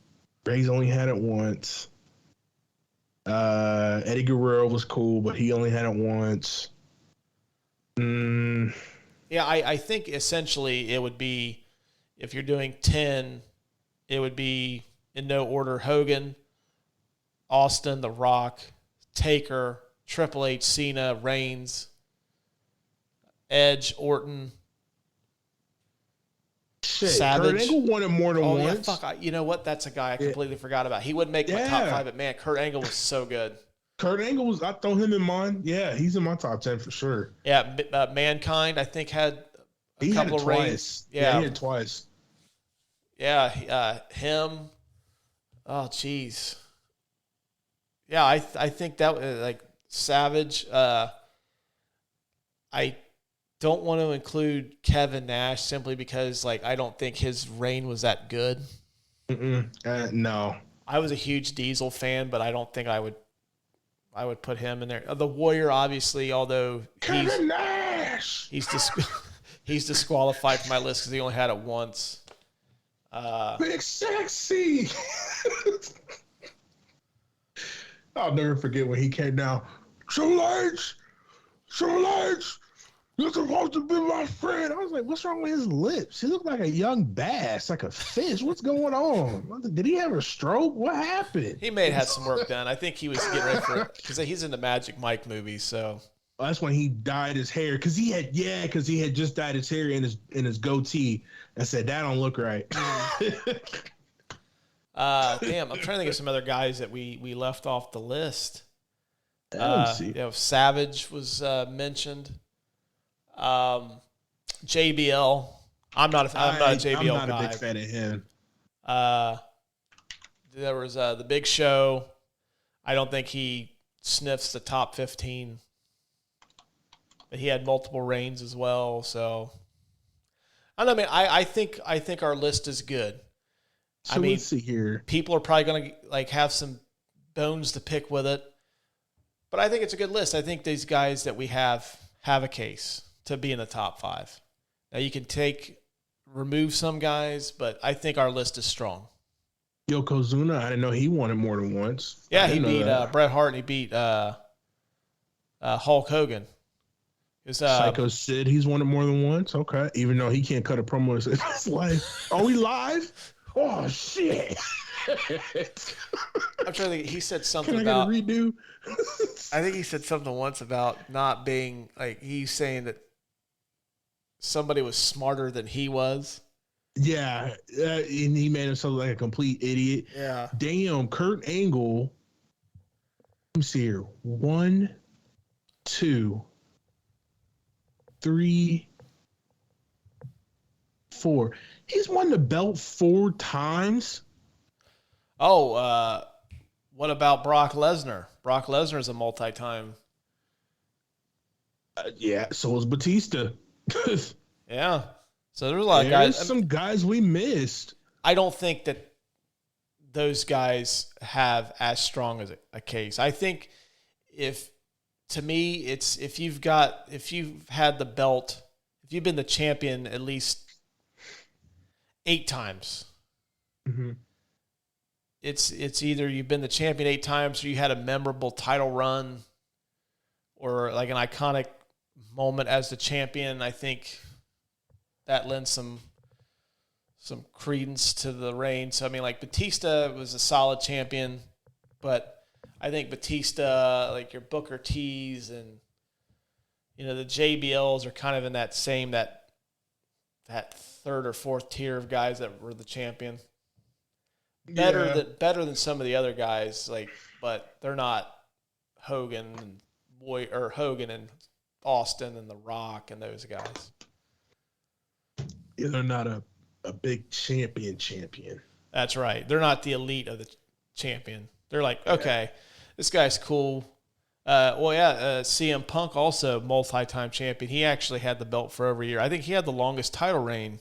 Ray's only had it once. Eddie Guerrero was cool, but he only had it once. Yeah, I think essentially it would be, if you're doing 10, it would be in no order: Hogan, Austin, The Rock, Taker, Triple H, Cena, Reigns, Edge, Orton, Savage. Kurt Angle won it more than once. Yeah, fuck. You know what? That's a guy I completely forgot about. He wouldn't make my top 5, but man, Kurt Angle was so good. Kurt Angle I throw him in mine. Yeah, he's in my top 10 for sure. Yeah, Mankind, I think, had a couple of reigns. Yeah, he had twice. Yeah, him. Oh, jeez. Yeah, I think that like Savage. I don't want to include Kevin Nash simply because I don't think his reign was that good. No. I was a huge Diesel fan, but I don't think I would put him in there. The Warrior, obviously, although Kevin Nash, he's disqualified from my list because he only had it once. Big Sexy. I'll never forget when he came down. Triple H, you're supposed to be my friend. I was like, what's wrong with his lips? He looked like a young bass, like a fish. What's going on? Did he have a stroke? What happened? He may have had some work done. I think he was getting ready for it because he's in the Magic Mike movie. So that's when he dyed his hair because he had just dyed his hair in his goatee and said that don't look right. Damn, I'm trying to think of some other guys that we left off the list. Savage was mentioned. JBL. I'm not a JBL guy. I'm not a big fan of him. There was the Big Show. I don't think he sniffs the top 15. But he had multiple reigns as well. So I don't know, man. I think our list is good. So let's see here. People are probably going to have some bones to pick with it, but I think it's a good list. I think these guys that we have a case to be in the top 5. Now you can remove some guys, but I think our list is strong. Yokozuna, I didn't know he won it more than once. Yeah, he beat Bret Hart and he beat Hulk Hogan. Psycho Sid, he's won it more than once. Okay, even though he can't cut a promo in his life. Are we live? Oh shit! I'm trying to think. He said something Can I about get a redo. I think he said something once about not being he's saying that somebody was smarter than he was. Yeah, and he made himself like a complete idiot. Yeah. Damn, Kurt Angle. Let me see here. 1, 2, 3, 4. He's won the belt 4 times. Oh, what about Brock Lesnar? Brock Lesnar is a multi-time. Yeah, so is Batista. Yeah. So there's a lot of guys. There's some guys we missed. I don't think that those guys have as strong as a case. I think if you've had the belt, if you've been the champion at least 8 times, it's either you've been the champion 8 times or you had a memorable title run or like an iconic moment as the champion. I think that lends some credence to the reign. So, I mean, Batista was a solid champion, but I think Batista, your Booker T's and, the JBLs are kind of in that same, that third or fourth tier of guys that were the champion. Better than some of the other guys, but they're not Hogan and Austin and The Rock and those guys. Yeah, they're not a big champion. That's right. They're not the elite of the champion. They're okay, this guy's cool. CM Punk also multi-time champion. He actually had the belt for over a year. I think he had the longest title reign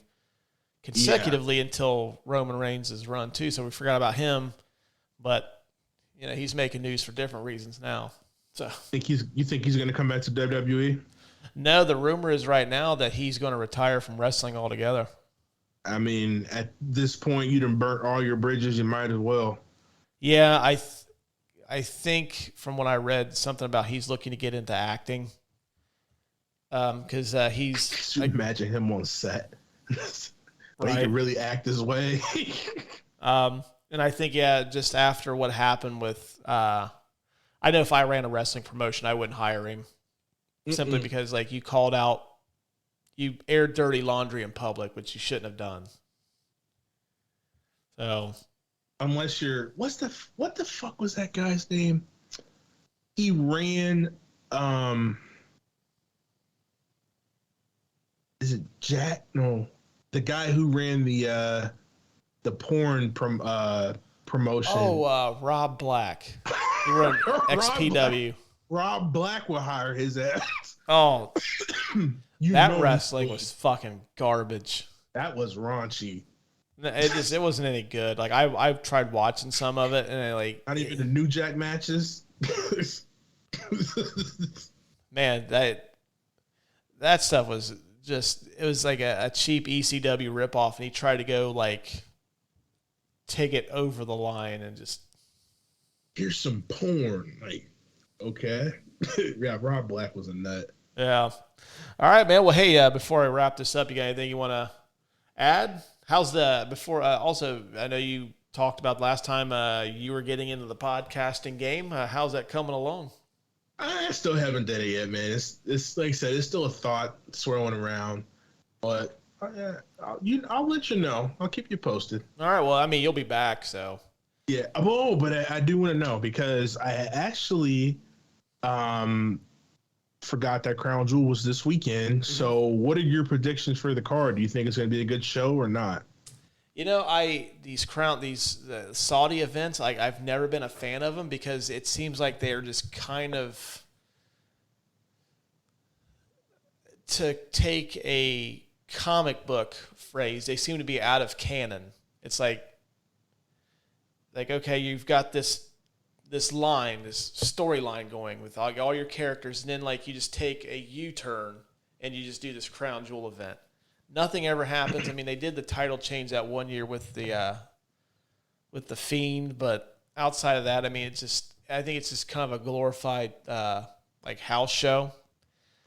consecutively until Roman Reigns' run too. So we forgot about him, but he's making news for different reasons now. So You think he's going to come back to WWE? no, the rumor is right now that he's going to retire from wrestling altogether. I mean, at this point, you done burnt all your bridges. You might as well. Yeah, I think from what I read, something about he's looking to get into acting. Because he's. Could you imagine him on set? But he can really act his way. And I think, just after what happened with, I know if I ran a wrestling promotion, I wouldn't hire him simply because, like, you aired dirty laundry in public, which you shouldn't have done. So, unless you're, what the fuck was that guy's name? He ran, is it Jack? No, the guy who ran the porn promotion. Oh, Rob Black. He ran XPW. Rob Black will hire his ass. Oh, that wrestling was fucking garbage. That was raunchy. It wasn't any good. Like I've tried watching some of it, and not even the New Jack matches. Man, that stuff was just, it was like a cheap ECW ripoff, and he tried to go like take it over the line and just, here's some porn. Like, okay. Yeah, Rob Black was a nut. Yeah. All right, man. Well, hey, before I wrap this up, you got anything you want to add? Also, I know you talked about last time you were getting into the podcasting game. How's that coming along? I still haven't done it yet, man. It's like I said, it's still a thought swirling around, but I'll let you know. I'll keep you posted. All right. Well, I mean, you'll be back, so. Yeah. Oh, but I do want to know, because I actually forgot that Crown Jewel was this weekend. Mm-hmm. So what are your predictions for the card? Do you think it's going to be a good show or not? You know, these Saudi events, I've never been a fan of them, because it seems like they're just kind of, to take a comic book phrase, they seem to be out of canon. It's like okay, you've got this storyline going with all your characters, and then like you just take a U-turn and you just do this Crown Jewel event. Nothing ever happens. I mean, they did the title change that one year with the Fiend, but outside of that, I mean, I think it's just kind of a glorified like house show.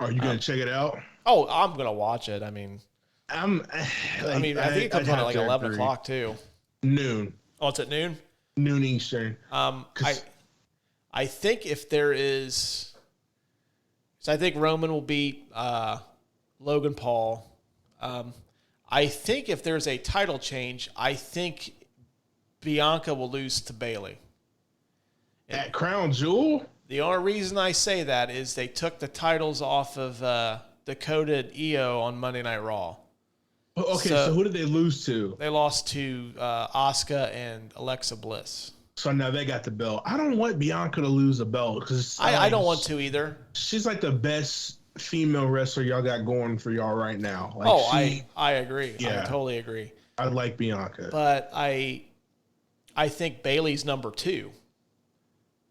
Are you gonna check it out? Oh, I'm gonna watch it. I mean, I think it comes on at like 11 o'clock too. Noon. Oh, it's at noon. Noon Eastern. I think if there is, so I think Roman will beat Logan Paul. I think if there's a title change, I think Bianca will lose to Bayley. At Crown Jewel? The only reason I say that is they took the titles off of Dakota and Io on Monday Night Raw. Okay, so who did they lose to? They lost to Asuka and Alexa Bliss. So now they got the belt. I don't want Bianca to lose a belt, because I don't want to either. She's like the best female wrestler y'all got going for y'all right now. Like I agree. Yeah, I totally agree. I like Bianca, but I think Bayley's number 2.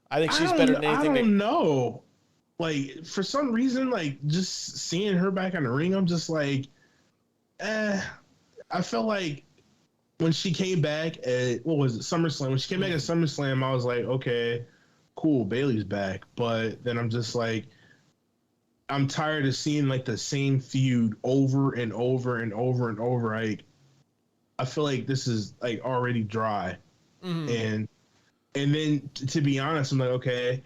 I think she's better than anything. I don't know. Like, for some reason, like, just seeing her back in the ring, I'm just like, I felt like when she came back at, what was it, SummerSlam? When she came back at SummerSlam, I was like, okay, cool, Bayley's back. But then I'm just like, I'm tired of seeing like the same feud over and over and over and over. I feel like this is like already dry. Mm-hmm. And then to be honest, I'm like, okay,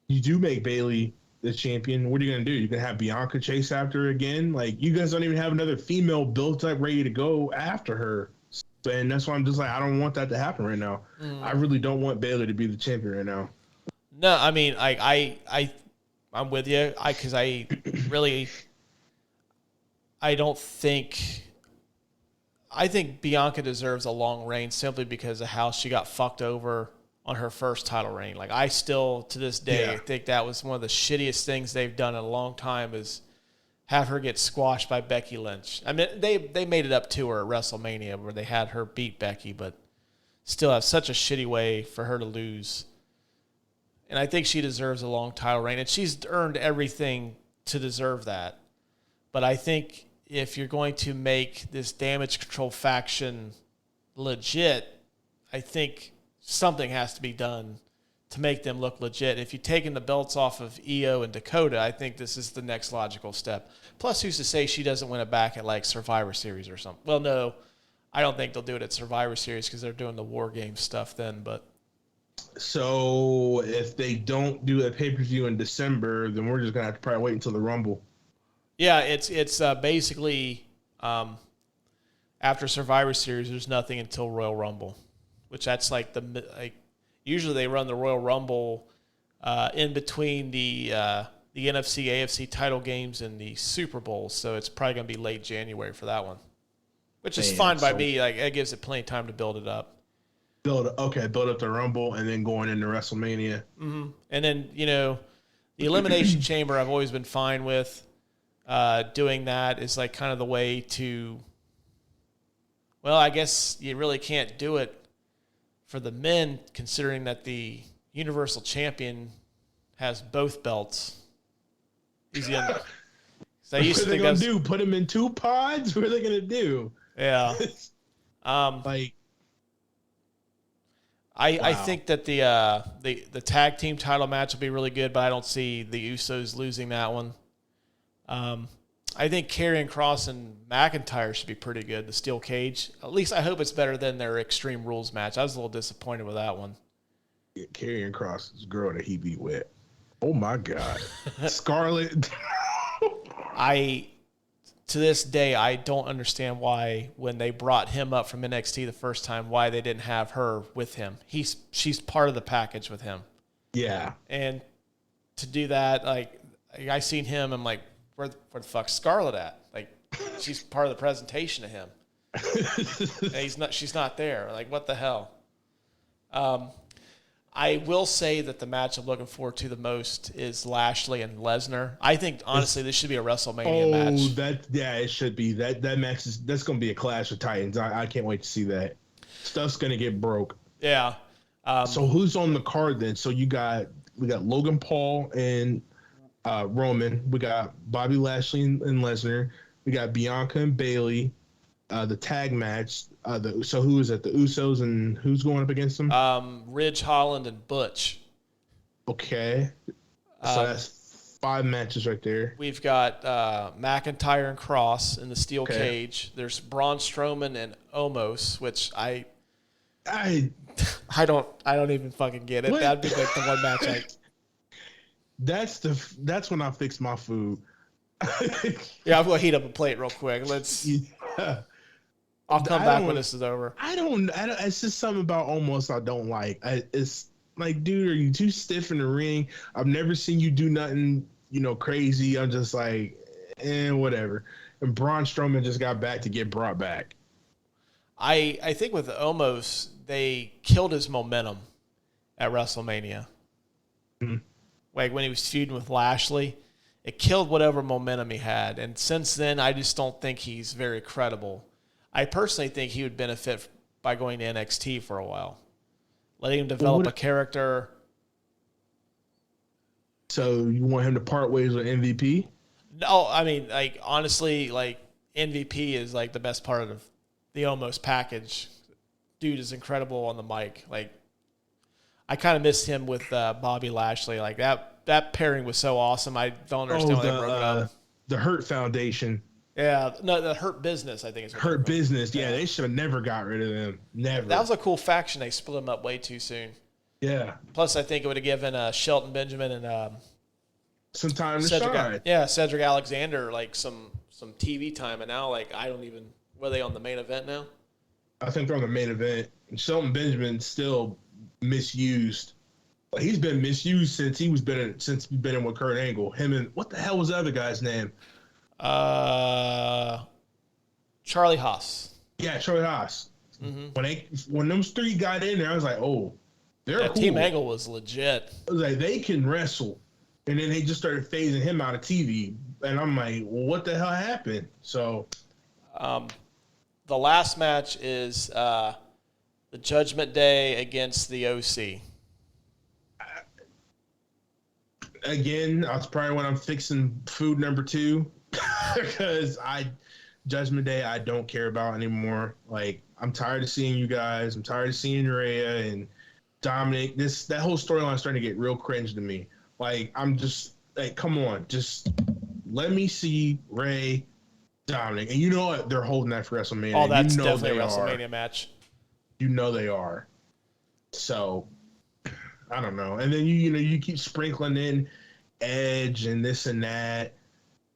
you do make Bayley the champion. What are you gonna do? You're gonna have Bianca chase after her again? Like, you guys don't even have another female built up ready to go after her. And that's why I'm just like, I don't want that to happen right now. I really don't want Bayley to be the champion right now. No, I mean, I'm with you. Because I don't think. I think Bianca deserves a long reign simply because of how she got fucked over on her first title reign. Like, I still, to this day, think that was one of the shittiest things they've done in a long time, is have her get squashed by Becky Lynch. I mean, they made it up to her at WrestleMania where they had her beat Becky, but still have such a shitty way for her to lose. And I think she deserves a long title reign, and she's earned everything to deserve that. But I think if you're going to make this Damage Control faction legit, I think something has to be done to make them look legit. If you're taking the belts off of Io and Dakota, I think this is the next logical step. Plus, who's to say she doesn't win it back at like Survivor Series or something? Well, no, I don't think they'll do it at Survivor Series because they're doing the War Games stuff then. But so if they don't do a pay-per-view in December, then we're just gonna have to probably wait until the Rumble. Yeah, it's basically after Survivor Series, there's nothing until Royal Rumble, which that's like usually they run the Royal Rumble in between the NFC, AFC title games and the Super Bowl, so it's probably gonna be late January for that one, which is fine by me. Like it gives it plenty of time to build it up. Build up the Rumble and then going into WrestleMania. Mm-hmm. And then the Elimination Chamber I've always been fine with. Doing that is like kind of the way to, well, I guess you really can't do it for the men considering that the Universal Champion has both belts. Easy on. So I used to think what are they going to do? Put them in 2 pods? What are they going to do? Yeah. I think that the tag team title match will be really good, but I don't see the Usos losing that one. I think Karrion Kross and McIntyre should be pretty good. The steel cage, at least I hope it's better than their Extreme Rules match. I was a little disappointed with that one. Yeah, Karrion Kross is a girl that he beat with. Oh my God, Scarlett. To this day, I don't understand why when they brought him up from NXT the first time, why they didn't have her with him. She's part of the package with him. Yeah, and to do that, like I seen him, I'm like, where the fuck's Scarlett at? Like, she's part of the presentation of him. And she's not there. Like, what the hell? I will say that the match I'm looking forward to the most is Lashley and Lesnar. I think honestly this should be a WrestleMania match. It should be. That match that's gonna be a Clash of Titans. I can't wait to see that. Stuff's gonna get broke. Yeah. So who's on the card then? So we got Logan Paul and Roman. We got Bobby Lashley and Lesnar. We got Bianca and Bayley. The tag match. So who is it? The Usos and who's going up against them? Ridge Holland and Butch. Okay. So that's 5 matches right there. We've got McIntyre and Cross in the steel cage. There's Braun Strowman and Omos, which I don't even fucking get it. What? That'd be like the one match That's when I fix my food. Yeah, I'm gonna heat up a plate real quick. I'll come back when this is over. I don't. It's just something about Omos I don't like. It's like, dude, are you too stiff in the ring? I've never seen you do nothing, crazy. I'm just like, whatever. And Braun Strowman just got back to get brought back. I think with Omos, they killed his momentum at WrestleMania. Mm-hmm. Like when he was feuding with Lashley, it killed whatever momentum he had. And since then, I just don't think he's very credible. I personally think he would benefit by going to NXT for a while, letting him develop a character. So you want him to part ways with MVP? No, I mean, like honestly, like MVP is like the best part of the Omos package. Dude is incredible on the mic. Like I kind of missed him with Bobby Lashley. Like that pairing was so awesome. I don't understand why they broke it up. The Hurt Foundation. Yeah, no, the Hurt Business, I think is what Hurt Business. Yeah, they should have never got rid of them. Never. That was a cool faction. They split them up way too soon. Yeah. Plus, I think it would have given Shelton Benjamin and some time to shine. Yeah, Cedric Alexander like some TV time, and now like I don't even. Were they on the main event now? I think they're on the main event. Shelton Benjamin's still misused. Like, he's been misused since he's been in with Kurt Angle. Him and what the hell was the other guy's name? Charlie Haas. Yeah, Charlie Haas. Mm-hmm. When those 3 got in there, I was like, oh, they're cool. Team Angle was legit. I was like, they can wrestle. And then they just started phasing him out of TV. And I'm like, well, what the hell happened? So the last match is the Judgment Day against the OC. again, that's probably when I'm fixing food number 2 because Judgment Day I don't care about anymore. Like, I'm tired of seeing you guys. I'm tired of seeing Rhea and Dominic. That whole storyline is starting to get real cringe to me. Like, I'm just like, come on, just let me see Ray, Dominic, and you know what? They're holding that for WrestleMania. Oh, that's you know definitely a WrestleMania are. match. You know they are. So I don't know. And then you keep sprinkling in Edge and this and that,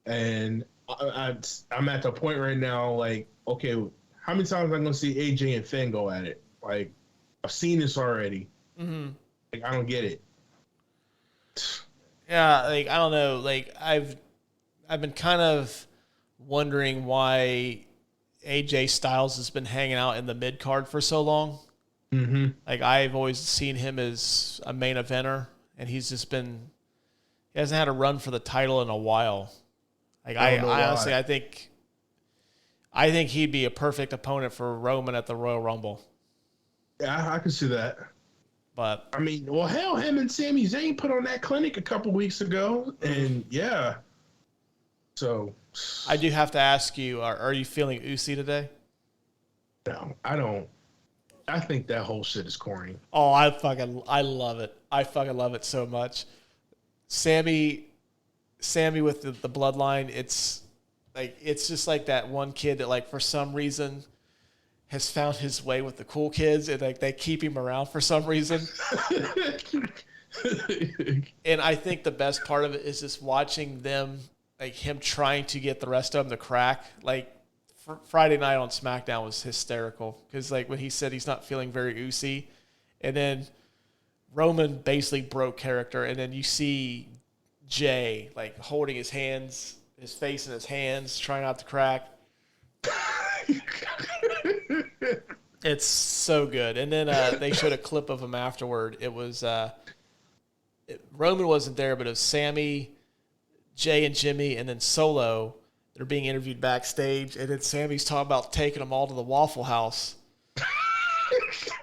and I'm at the point right now, like, okay, how many times am I going to see AJ and Finn go at it? Like, I've seen this already. Mm-hmm. Like, I don't get it. Yeah, like, I don't know. Like, I've been kind of wondering why AJ Styles has been hanging out in the mid card for so long. Mm-hmm. Like, I've always seen him as a main eventer, and he hasn't had a run for the title in a while. Like, I honestly, I think he'd be a perfect opponent for Roman at the Royal Rumble. Yeah, I can see that. But I mean, well, hell, him and Sami Zayn put on that clinic a couple weeks ago, and yeah. So I do have to ask you: Are you feeling oozy today? No, I don't. I think that whole shit is corny. Oh, I love it. I fucking love it so much. Sammy with the bloodline, it's just like that one kid that, like, for some reason has found his way with the cool kids, and like they keep him around for some reason. And I think the best part of it is just watching them, like him trying to get the rest of them to crack. Like, Friday night on SmackDown was hysterical because, like, when he said he's not feeling very oozy, and then Roman basically broke character, and then you see Jay, like, holding his hands, his face in his hands, trying not to crack. It's so good. And then they showed a clip of him afterward. It was Roman wasn't there, but it was Sammy, Jay, and Jimmy, and then Solo. They're being interviewed backstage, and then Sammy's talking about taking them all to the Waffle House.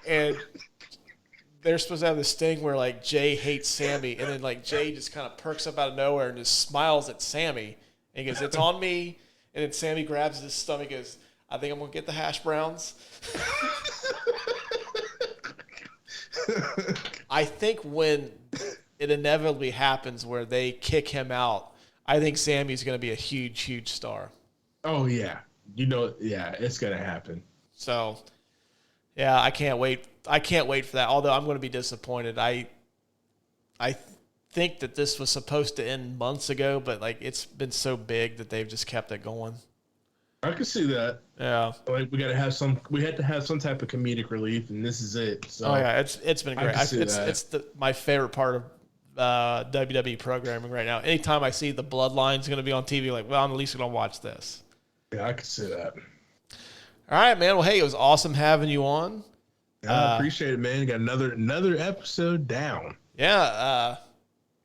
And they're supposed to have this thing where, like, Jay hates Sammy, and then, like, Jay just kind of perks up out of nowhere and just smiles at Sammy. And he goes, "It's on me." And then Sammy grabs his stomach and goes, "I think I'm going to get the hash browns." I think when it inevitably happens where they kick him out, I think Sammy's going to be a huge, huge star. Oh, yeah. It's going to happen. So, yeah, I can't wait. I can't wait for that, although I'm going to be disappointed. I think that this was supposed to end months ago, but, like, it's been so big that they've just kept it going. I can see that. Yeah. Like, we had to have some type of comedic relief, and this is it. So oh, yeah, it's been great. It's my favorite part of WWE programming right now. Anytime I see the Bloodline's going to be on TV, like, well, I'm at least going to watch this. Yeah, I can see that. All right, man. Well, hey, it was awesome having you on. I appreciate it, man. Got another episode down. Yeah,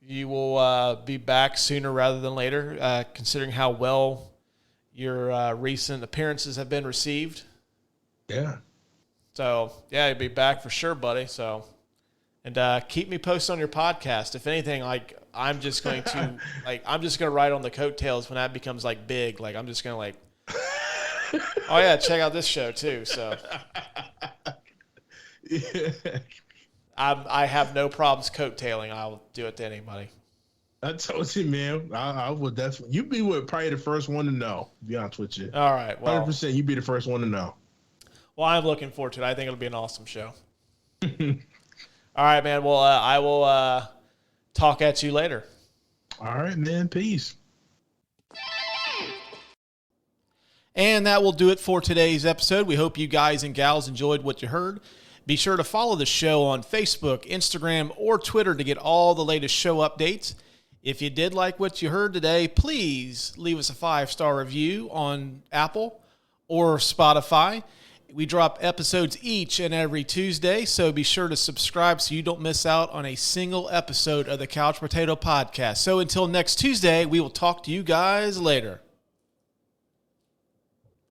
you will be back sooner rather than later, considering how well your recent appearances have been received. Yeah. So, yeah, you'll be back for sure, buddy. So, and keep me posted on your podcast. If anything, like, I'm just going to ride on the coattails when that becomes, like, big. Like, I'm just going to, like, oh yeah, check out this show too. So, yeah. I have no problems coattailing. I'll do it to anybody. I told you, man. I will definitely. You'd be probably the first one to know. To be honest with you. All right. Well, 100%. You'd be the first one to know. Well, I'm looking forward to it. I think it'll be an awesome show. All right, man. Well, I will talk at you later. All right, man. Peace. And that will do it for today's episode. We hope you guys and gals enjoyed what you heard. Be sure to follow the show on Facebook, Instagram, or Twitter to get all the latest show updates. If you did like what you heard today, please leave us a 5-star review on Apple or Spotify. We drop episodes each and every Tuesday, so be sure to subscribe so you don't miss out on a single episode of the Couch Potato Podcast. So until next Tuesday, we will talk to you guys later.